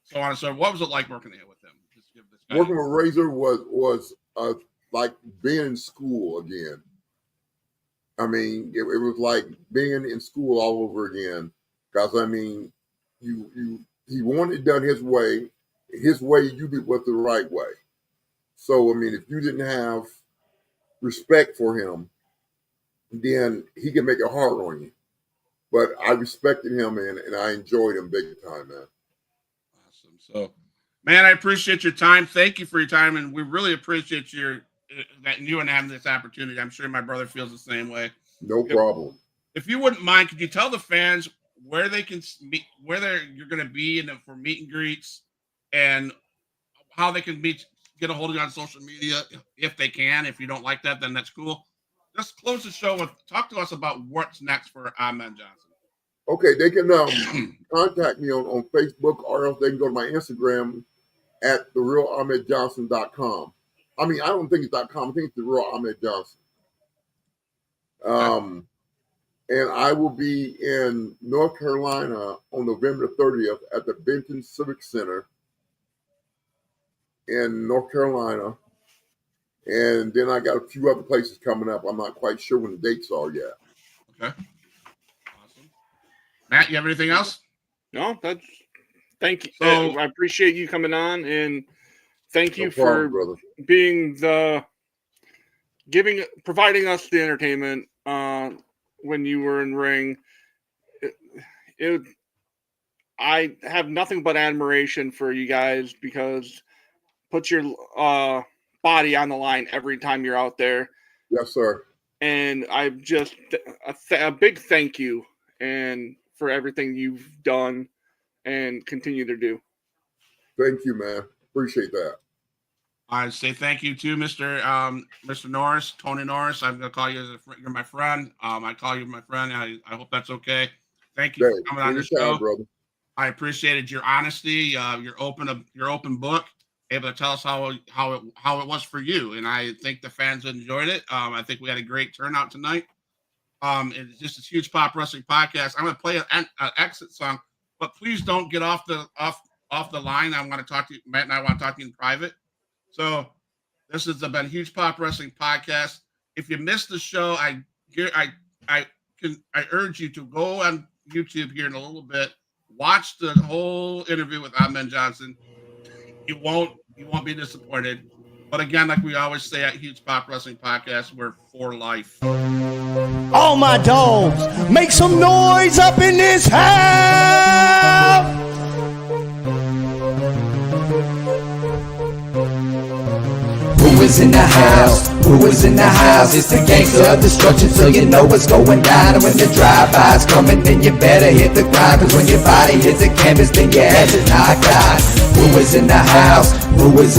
so on and so forth. What was it like working with him? Just give this guy Working with Razor was like being in school again. I mean, it was like being in school all over again. Because I mean, he wanted it done his way. His way was the right way. So I mean, if you didn't have respect for him, then he can make it hard on you. But I respected him and I enjoyed him big time, man. Awesome. So, man, I appreciate your time. Thank you for your time, and we really appreciate that you and having this opportunity. I'm sure my brother feels the same way. No problem. If you wouldn't mind, could you tell the fans where they can meet, you're going to be for meet and greets, and how they can get a hold of you on social media if they can. If you don't like that, then that's cool. Just close the show with talk to us about what's next for Ahmed Johnson. Okay, they can contact me on Facebook, or else they can go to my Instagram at therealahmedjohnson.com. I mean, I don't think it's .com. I think it's The Real Ahmed Johnson. And I will be in North Carolina on November 30th at the Benton Civic Center in North Carolina. And then I got a few other places coming up. I'm not quite sure when the dates are yet. Okay. Awesome. Matt, you have anything else? No, thank you. So, I appreciate you coming on, and thank you No problem, for brother. being the providing us the entertainment when you were in ring. I have nothing but admiration for you guys, because put your body on the line every time you're out there. Yes, sir. And I'm just a big thank you and for everything you've done and continue to do. Thank you, man. Appreciate that. I say thank you to Mr. Norris, Tony Norris. I'm gonna call you you're my friend. I call you my friend. I hope that's okay. Thank you for coming on the show, brother. I appreciated your honesty, your open book, able to tell us how it was for you, and I think the fans enjoyed it. I think we had a great turnout tonight. It's just a Huge Pop Wrestling podcast. I'm gonna play an exit song, but please don't get off the line. I want to talk to you, Matt, and I want to talk to you in private. So this has been Huge Pop Wrestling podcast. If you missed the show, I urge you to go on YouTube here in a little bit. Watch the whole interview with Ahmed Johnson. You won't be disappointed. But again, like we always say at Huge Pop Wrestling Podcast, we're for life. All my dogs, make some noise up in this house. Who is in the house? Who is in the house? It's the gangster of destruction, so you know what's going down. And when the drive-by's coming, then you better hit the grind, cause when your body hits the canvas, then your ass is knocked out. Who is in the house? Who is